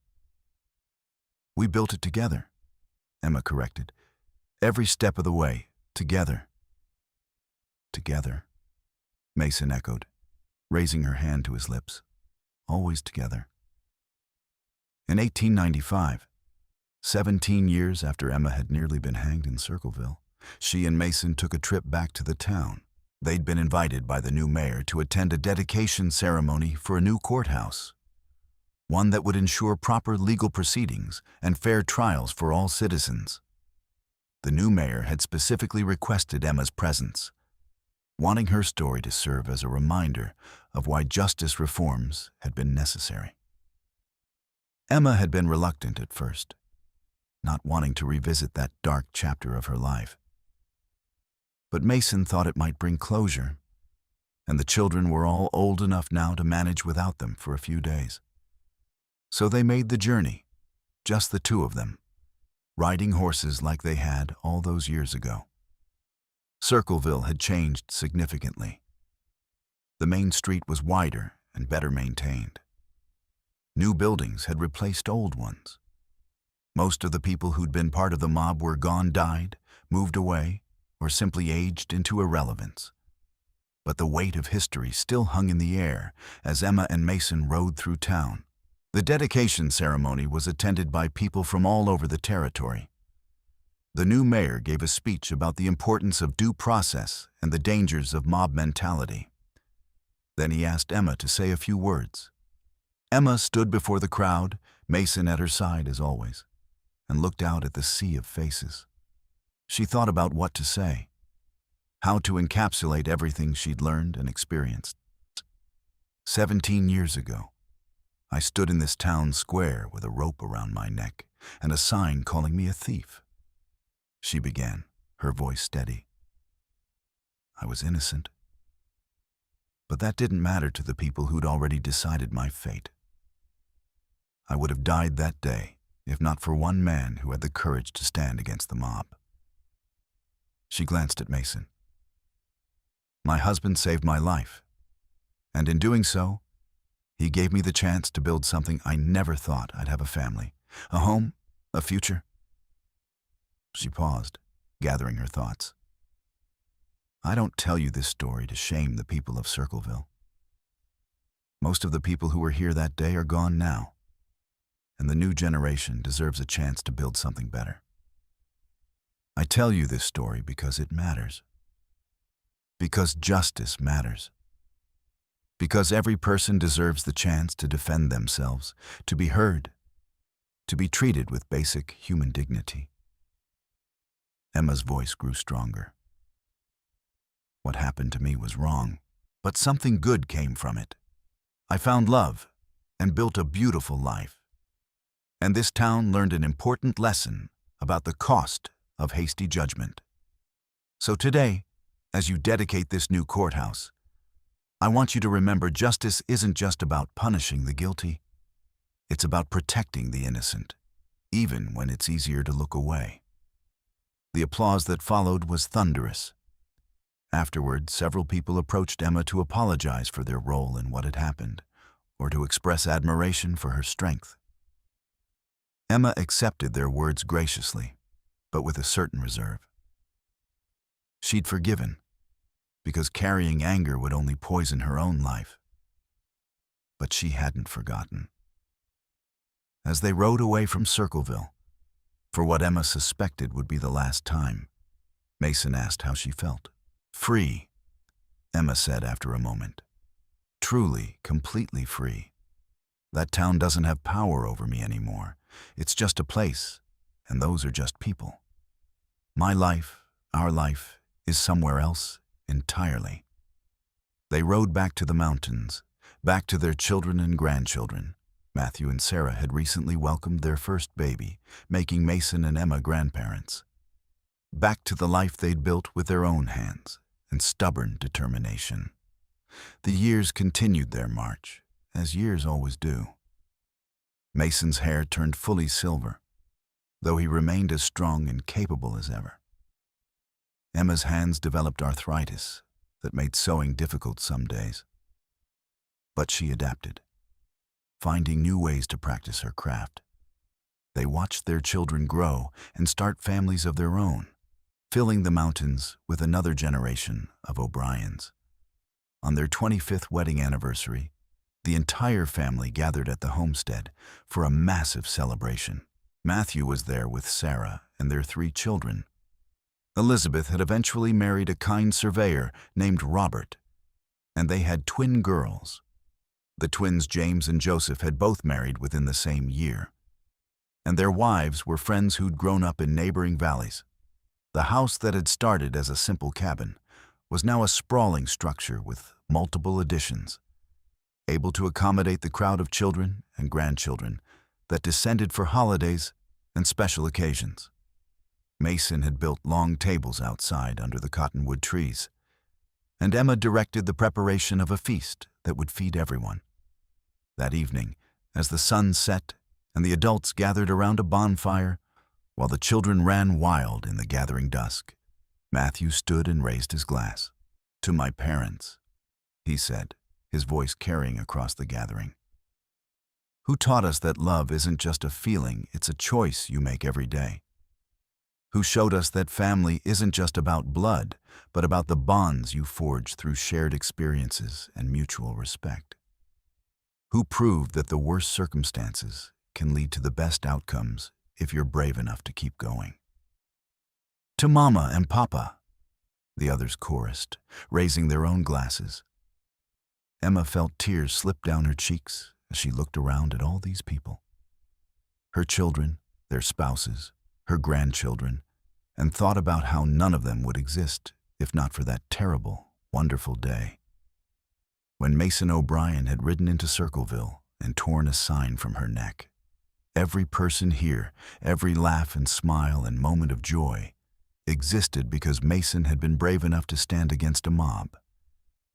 We built it together, Emma corrected. Every step of the way, together. Together, Mason echoed, raising her hand to his lips. Always together. In 1895, 17 years after Emma had nearly been hanged in Circleville, she and Mason took a trip back to the town. They'd been invited by the new mayor to attend a dedication ceremony for a new courthouse, one that would ensure proper legal proceedings and fair trials for all citizens. The new mayor had specifically requested Emma's presence, wanting her story to serve as a reminder of why justice reforms had been necessary. Emma had been reluctant at first, not wanting to revisit that dark chapter of her life. But Mason thought it might bring closure, and the children were all old enough now to manage without them for a few days. So they made the journey, just the two of them, riding horses like they had all those years ago. Circleville had changed significantly. The main street was wider and better maintained. New buildings had replaced old ones. Most of the people who'd been part of the mob were gone, died, moved away, or simply aged into irrelevance. But the weight of history still hung in the air as Emma and Mason rode through town. The dedication ceremony was attended by people from all over the territory. The new mayor gave a speech about the importance of due process and the dangers of mob mentality. Then he asked Emma to say a few words. Emma stood before the crowd, Mason at her side as always, and looked out at the sea of faces. She thought about what to say, how to encapsulate everything she'd learned and experienced. 17 years ago, I stood in this town square with a rope around my neck and a sign calling me a thief. She began, her voice steady. I was innocent. But that didn't matter to the people who'd already decided my fate. I would have died that day if not for one man who had the courage to stand against the mob. She glanced at Mason. My husband saved my life, and in doing so, he gave me the chance to build something I never thought I'd have: a family, a home, a future. She paused, gathering her thoughts. I don't tell you this story to shame the people of Circleville. Most of the people who were here that day are gone now, and the new generation deserves a chance to build something better. I tell you this story because it matters. Because justice matters. Because every person deserves the chance to defend themselves, to be heard, to be treated with basic human dignity. Emma's voice grew stronger. What happened to me was wrong, but something good came from it. I found love and built a beautiful life. And this town learned an important lesson about the cost of hasty judgment. So today, as you dedicate this new courthouse, I want you to remember justice isn't just about punishing the guilty. It's about protecting the innocent, even when it's easier to look away. The applause that followed was thunderous. Afterward, several people approached Emma to apologize for their role in what had happened, or to express admiration for her strength. Emma accepted their words graciously, but with a certain reserve. She'd forgiven, because carrying anger would only poison her own life. But she hadn't forgotten. As they rode away from Circleville, for what Emma suspected would be the last time, Mason asked how she felt. Free, Emma said after a moment. Truly, completely free. That town doesn't have power over me anymore. It's just a place, and those are just people. My life, our life, is somewhere else entirely. They rode back to the mountains, back to their children and grandchildren. Matthew and Sarah had recently welcomed their first baby, making Mason and Emma grandparents. Back to the life they'd built with their own hands and stubborn determination. The years continued their march, as years always do. Mason's hair turned fully silver, though he remained as strong and capable as ever. Emma's hands developed arthritis that made sewing difficult some days. But she adapted, finding new ways to practice her craft. They watched their children grow and start families of their own, filling the mountains with another generation of O'Briens. On their 25th wedding anniversary, the entire family gathered at the homestead for a massive celebration. Matthew was there with Sarah and their 3 children. Elizabeth had eventually married a kind surveyor named Robert, and they had twin girls. The twins James and Joseph had both married within the same year, and their wives were friends who'd grown up in neighboring valleys. The house that had started as a simple cabin was now a sprawling structure with multiple additions, able to accommodate the crowd of children and grandchildren that descended for holidays and special occasions. Mason had built long tables outside under the cottonwood trees, and Emma directed the preparation of a feast that would feed everyone. That evening, as the sun set and the adults gathered around a bonfire, while the children ran wild in the gathering dusk, Matthew stood and raised his glass. "To my parents," he said, his voice carrying across the gathering. "Who taught us that love isn't just a feeling, it's a choice you make every day? Who showed us that family isn't just about blood, but about the bonds you forge through shared experiences and mutual respect? Who proved that the worst circumstances can lead to the best outcomes if you're brave enough to keep going?" "To Mama and Papa," the others chorused, raising their own glasses. Emma felt tears slip down her cheeks as she looked around at all these people. Her children, their spouses, her grandchildren, and thought about how none of them would exist if not for that terrible, wonderful day when Mason O'Brien had ridden into Circleville and torn a sign from her neck. Every person here, every laugh and smile and moment of joy existed because Mason had been brave enough to stand against a mob,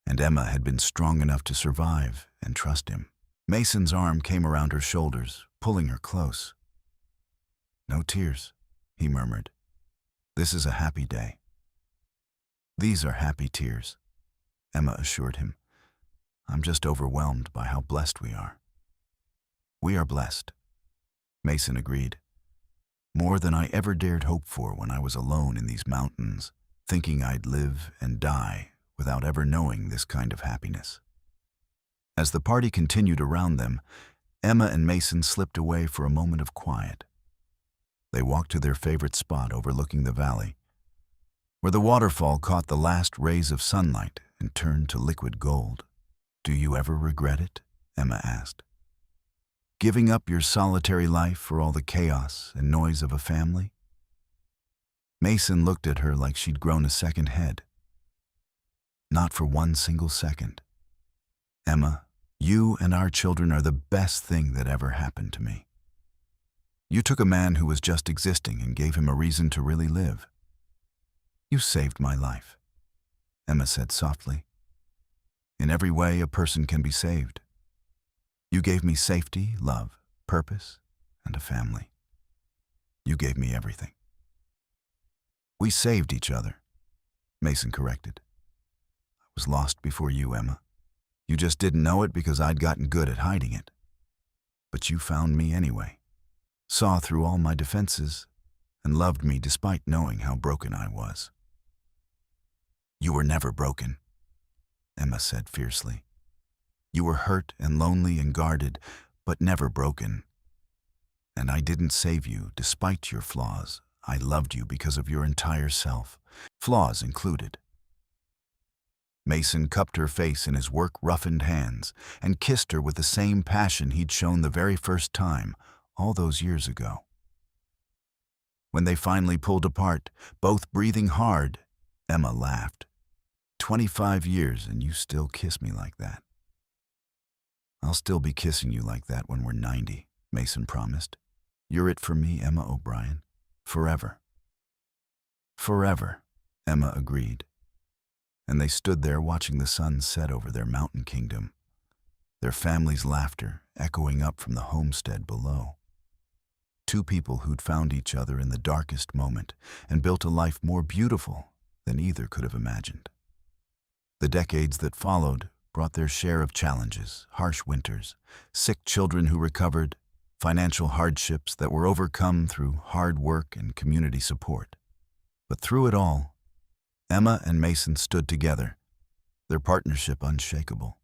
and Emma had been strong enough to survive and trust him. Mason's arm came around her shoulders, pulling her close. "No tears," he murmured. "This is a happy day." "These are happy tears," Emma assured him. "I'm just overwhelmed by how blessed we are." "We are blessed," Mason agreed. "More than I ever dared hope for when I was alone in these mountains, thinking I'd live and die without ever knowing this kind of happiness." As the party continued around them, Emma and Mason slipped away for a moment of quiet. They walked to their favorite spot overlooking the valley, where the waterfall caught the last rays of sunlight and turned to liquid gold. "Do you ever regret it?" Emma asked. "Giving up your solitary life for all the chaos and noise of a family?" Mason looked at her like she'd grown a second head. "Not for one single second. Emma, you and our children are the best thing that ever happened to me. You took a man who was just existing and gave him a reason to really live. You saved my life," Emma said softly. "In every way a person can be saved. You gave me safety, love, purpose, and a family. You gave me everything." "We saved each other," Mason corrected. "I was lost before you, Emma. You just didn't know it because I'd gotten good at hiding it. But you found me anyway, saw through all my defenses, and loved me despite knowing how broken I was." "You were never broken," Emma said fiercely. "You were hurt and lonely and guarded, but never broken. And I didn't save you despite your flaws. I loved you because of your entire self, flaws included." Mason cupped her face in his work-roughened hands and kissed her with the same passion he'd shown the very first time, all those years ago. When they finally pulled apart, both breathing hard, Emma laughed. 25 years and you still kiss me like that." "I'll still be kissing you like that when we're 90, Mason promised. "You're it for me, Emma O'Brien. Forever." "Forever," Emma agreed. And they stood there watching the sun set over their mountain kingdom, their family's laughter echoing up from the homestead below. Two people who'd found each other in the darkest moment and built a life more beautiful than either could have imagined. The decades that followed brought their share of challenges, harsh winters, sick children who recovered, financial hardships that were overcome through hard work and community support. But through it all, Emma and Mason stood together, their partnership unshakable,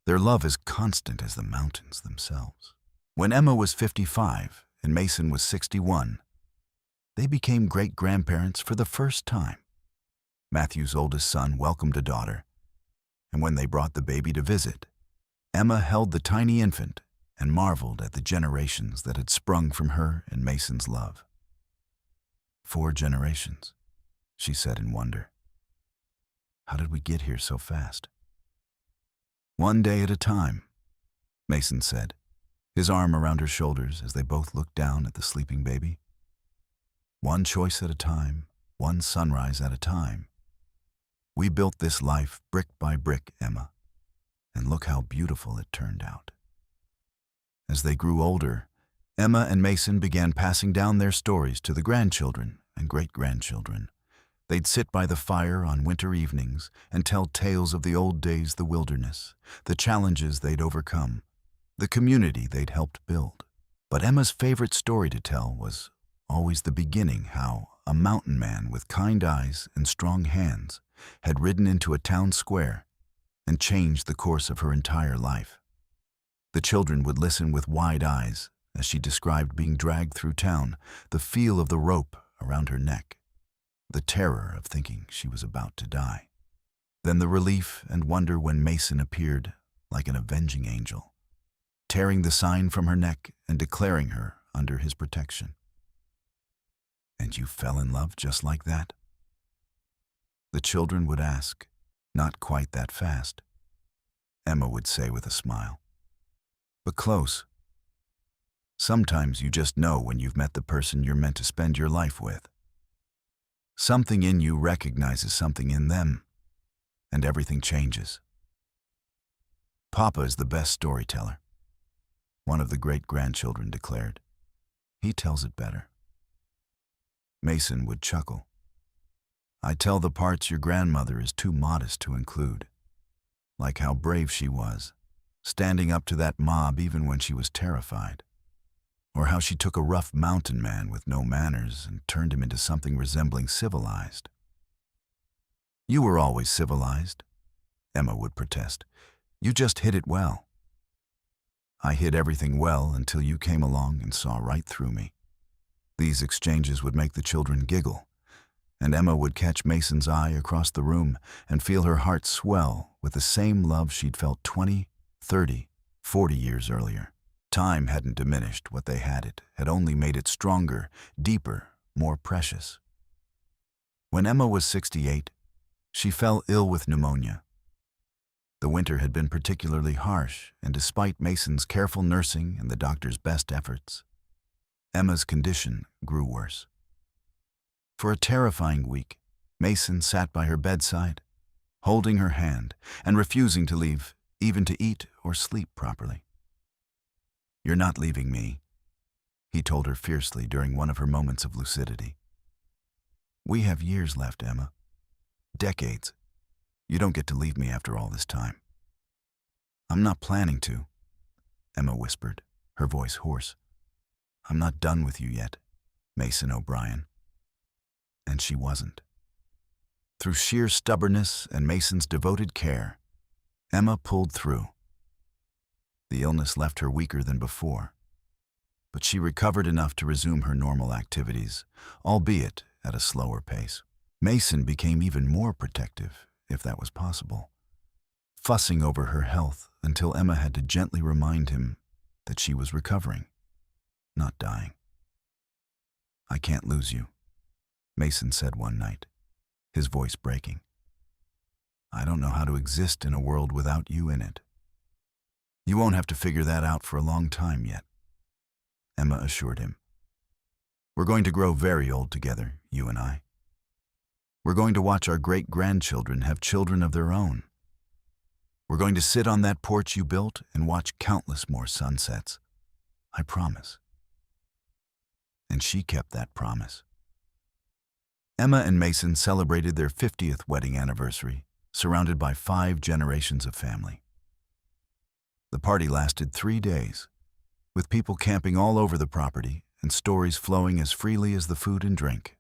their love as constant as the mountains themselves. When Emma was 55 and Mason was 61, they became great-grandparents for the first time. Matthew's oldest son welcomed a daughter, and when they brought the baby to visit, Emma held the tiny infant and marveled at the generations that had sprung from her and Mason's love. 4 generations, she said in wonder. How did we get here so fast? One day at a time, Mason said, his arm around her shoulders as they both looked down at the sleeping baby. One choice at a time, one sunrise at a time. We built this life brick by brick, Emma, and look how beautiful it turned out. As they grew older, Emma and Mason began passing down their stories to the grandchildren and great-grandchildren. They'd sit by the fire on winter evenings and tell tales of the old days, the wilderness, the challenges they'd overcome, the community they'd helped build. But Emma's favorite story to tell was always the beginning, how a mountain man with kind eyes and strong hands had ridden into a town square and changed the course of her entire life. The children would listen with wide eyes as she described being dragged through town, the feel of the rope around her neck, the terror of thinking she was about to die. Then the relief and wonder when Mason appeared like an avenging angel, tearing the sign from her neck and declaring her under his protection. And you fell in love just like that? The children would ask. Not quite that fast, Emma would say with a smile. But close. Sometimes you just know when you've met the person you're meant to spend your life with. Something in you recognizes something in them, and everything changes. Papa is the best storyteller, one of the great-grandchildren declared. He tells it better. Mason would chuckle. I tell the parts your grandmother is too modest to include, like how brave she was, standing up to that mob even when she was terrified, or how she took a rough mountain man with no manners and turned him into something resembling civilized. You were always civilized, Emma would protest. You just hid it well. I hid everything well until you came along and saw right through me. These exchanges would make the children giggle, and Emma would catch Mason's eye across the room and feel her heart swell with the same love she'd felt 20, 30, 40 years earlier. Time hadn't diminished what they had only made it stronger, deeper, more precious. When Emma was 68, she fell ill with pneumonia. The winter had been particularly harsh, and despite Mason's careful nursing and the doctor's best efforts, Emma's condition grew worse. For a terrifying week, Mason sat by her bedside, holding her hand and refusing to leave, even to eat or sleep properly. You're not leaving me, he told her fiercely during one of her moments of lucidity. We have years left, Emma. Decades. You don't get to leave me after all this time. I'm not planning to, Emma whispered, her voice hoarse. I'm not done with you yet, Mason O'Brien. And she wasn't. Through sheer stubbornness and Mason's devoted care, Emma pulled through. The illness left her weaker than before, but she recovered enough to resume her normal activities, albeit at a slower pace. Mason became even more protective, if that was possible, fussing over her health until Emma had to gently remind him that she was recovering, not dying. I can't lose you, Mason said one night, his voice breaking. I don't know how to exist in a world without you in it. You won't have to figure that out for a long time yet, Emma assured him. We're going to grow very old together, you and I. We're going to watch our great-grandchildren have children of their own. We're going to sit on that porch you built and watch countless more sunsets. I promise. And she kept that promise. Emma and Mason celebrated their 50th wedding anniversary, surrounded by 5 generations of family. The party lasted 3 days, with people camping all over the property and stories flowing as freely as the food and drink.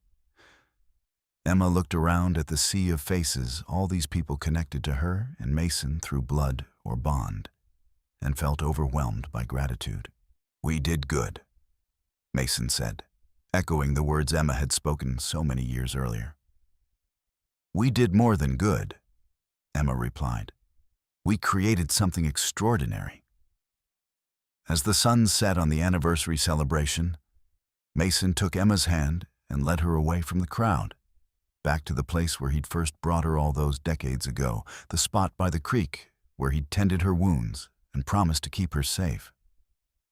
Emma looked around at the sea of faces, all these people connected to her and Mason through blood or bond, and felt overwhelmed by gratitude. "We did good," Mason said, echoing the words Emma had spoken so many years earlier. "We did more than good," Emma replied. "We created something extraordinary." As the sun set on the anniversary celebration, Mason took Emma's hand and led her away from the crowd, back to the place where he'd first brought her all those decades ago, the spot by the creek where he'd tended her wounds and promised to keep her safe.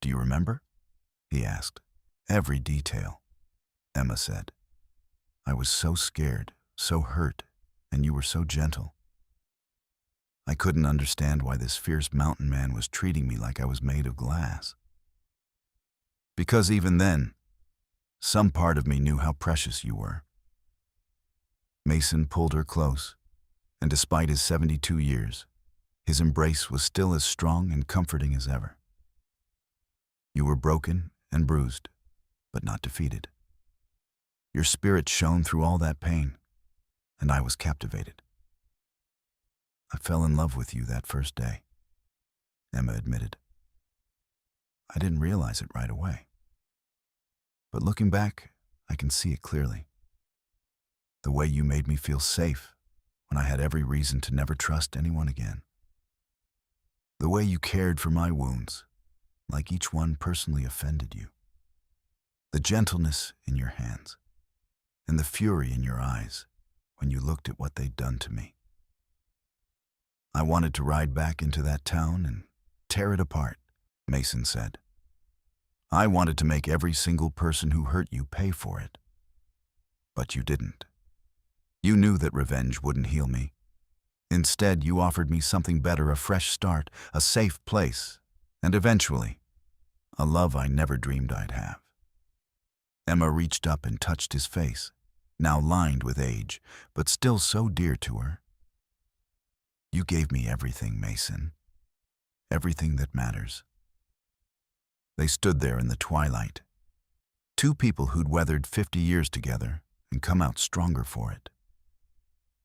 "Do you remember?" he asked. "Every detail," Emma said. "I was so scared, so hurt, and you were so gentle. I couldn't understand why this fierce mountain man was treating me like I was made of glass. Because even then, some part of me knew how precious you were." Mason pulled her close, and despite his 72 years, his embrace was still as strong and comforting as ever. "You were broken and bruised, but not defeated. Your spirit shone through all that pain, and I was captivated. I fell in love with you that first day," Emma admitted. "I didn't realize it right away. But looking back, I can see it clearly. The way you made me feel safe when I had every reason to never trust anyone again. The way you cared for my wounds, like each one personally offended you. The gentleness in your hands, and the fury in your eyes when you looked at what they'd done to me. I wanted to ride back into that town and tear it apart," Mason said. "I wanted to make every single person who hurt you pay for it. But you didn't. You knew that revenge wouldn't heal me. Instead, you offered me something better, a fresh start, a safe place, and eventually, a love I never dreamed I'd have." Emma reached up and touched his face, now lined with age, but still so dear to her. "You gave me everything, Mason. Everything that matters." They stood there in the twilight, two people who'd weathered 50 years together and come out stronger for it.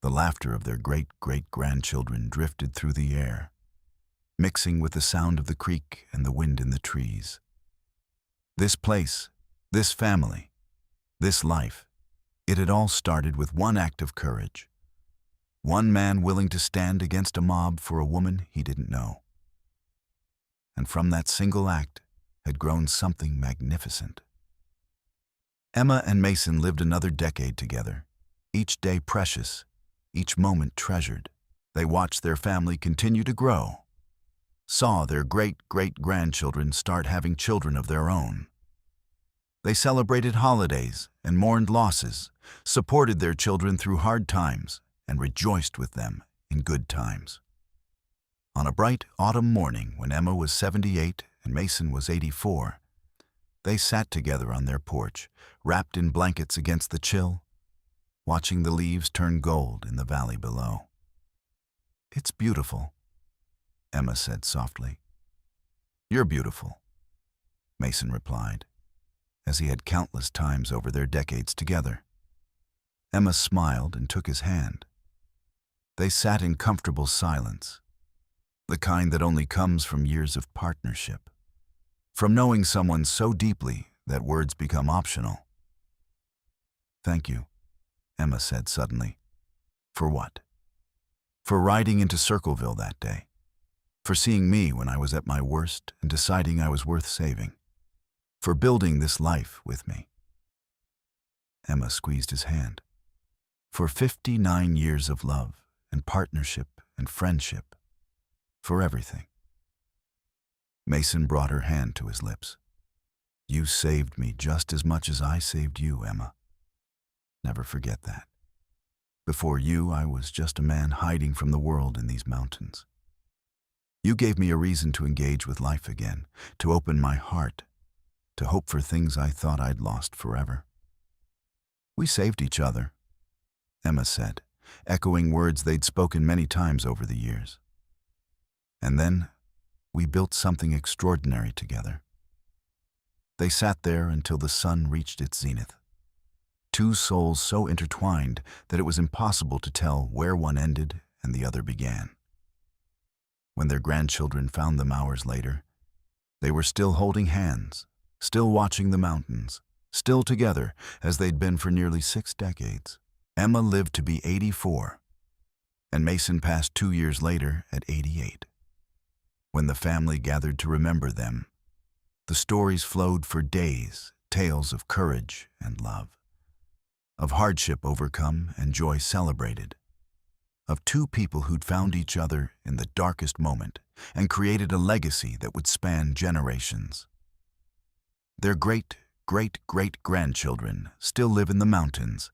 The laughter of their great-great-grandchildren drifted through the air, mixing with the sound of the creek and the wind in the trees. This place, this family, this life, it had all started with one act of courage. One man willing to stand against a mob for a woman he didn't know. And from that single act had grown something magnificent. Emma and Mason lived another decade together, each day precious, each moment treasured. They watched their family continue to grow, saw their great-great-grandchildren start having children of their own. They celebrated holidays and mourned losses, supported their children through hard times, and rejoiced with them in good times. On a bright autumn morning when Emma was 78 and Mason was 84, they sat together on their porch, wrapped in blankets against the chill, watching the leaves turn gold in the valley below. "It's beautiful," Emma said softly. "You're beautiful," Mason replied, as he had countless times over their decades together. Emma smiled and took his hand. They sat in comfortable silence, the kind that only comes from years of partnership, from knowing someone so deeply that words become optional. "Thank you," Emma said suddenly. "For what?" "For riding into Circleville that day, for seeing me when I was at my worst and deciding I was worth saving, for building this life with me." Emma squeezed his hand. "For 59 years of love and partnership and friendship, for everything." Mason brought her hand to his lips. "You saved me just as much as I saved you, Emma. Never forget that. Before you, I was just a man hiding from the world in these mountains. You gave me a reason to engage with life again, to open my heart, to hope for things I thought I'd lost forever. We saved each other," Emma said, echoing words they'd spoken many times over the years. "And then we built something extraordinary together. They sat there until the sun reached its zenith. Two souls so intertwined that it was impossible to tell where one ended and the other began. When their grandchildren found them hours later, they were still holding hands, still watching the mountains, still together as they'd been for nearly 6 decades. Emma lived to be 84, and Mason passed 2 years later at 88. When the family gathered to remember them, the stories flowed for days, tales of courage and love, of hardship overcome and joy celebrated, of two people who'd found each other in the darkest moment and created a legacy that would span generations. Their great-great-great-grandchildren still live in the mountains,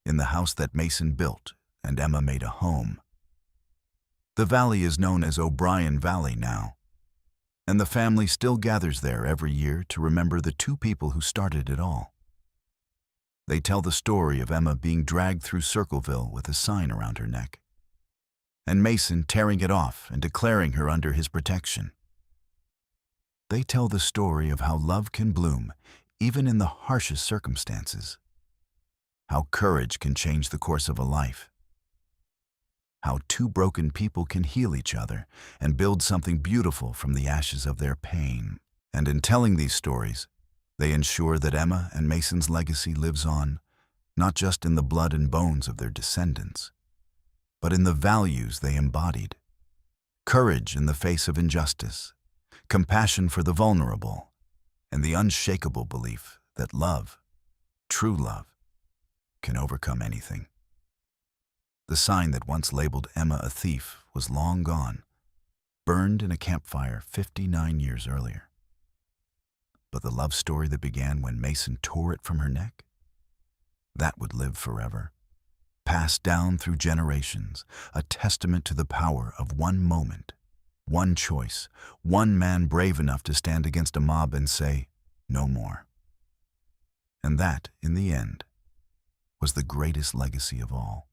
in the house that Mason built and Emma made a home. The valley is known as O'Brien Valley now, and the family still gathers there every year to remember the two people who started it all. They tell the story of Emma being dragged through Circleville with a sign around her neck, and Mason tearing it off and declaring her under his protection. They tell the story of how love can bloom even in the harshest circumstances, how courage can change the course of a life, how two broken people can heal each other and build something beautiful from the ashes of their pain. And in telling these stories, they ensure that Emma and Mason's legacy lives on, not just in the blood and bones of their descendants, but in the values they embodied: courage in the face of injustice, compassion for the vulnerable, and the unshakable belief that love, true love, can overcome anything. The sign that once labeled Emma a thief was long gone, burned in a campfire 59 years earlier. But the love story that began when Mason tore it from her neck, that would live forever, passed down through generations, a testament to the power of one moment, one choice, one man brave enough to stand against a mob and say, "No more." And that, in the end, was the greatest legacy of all.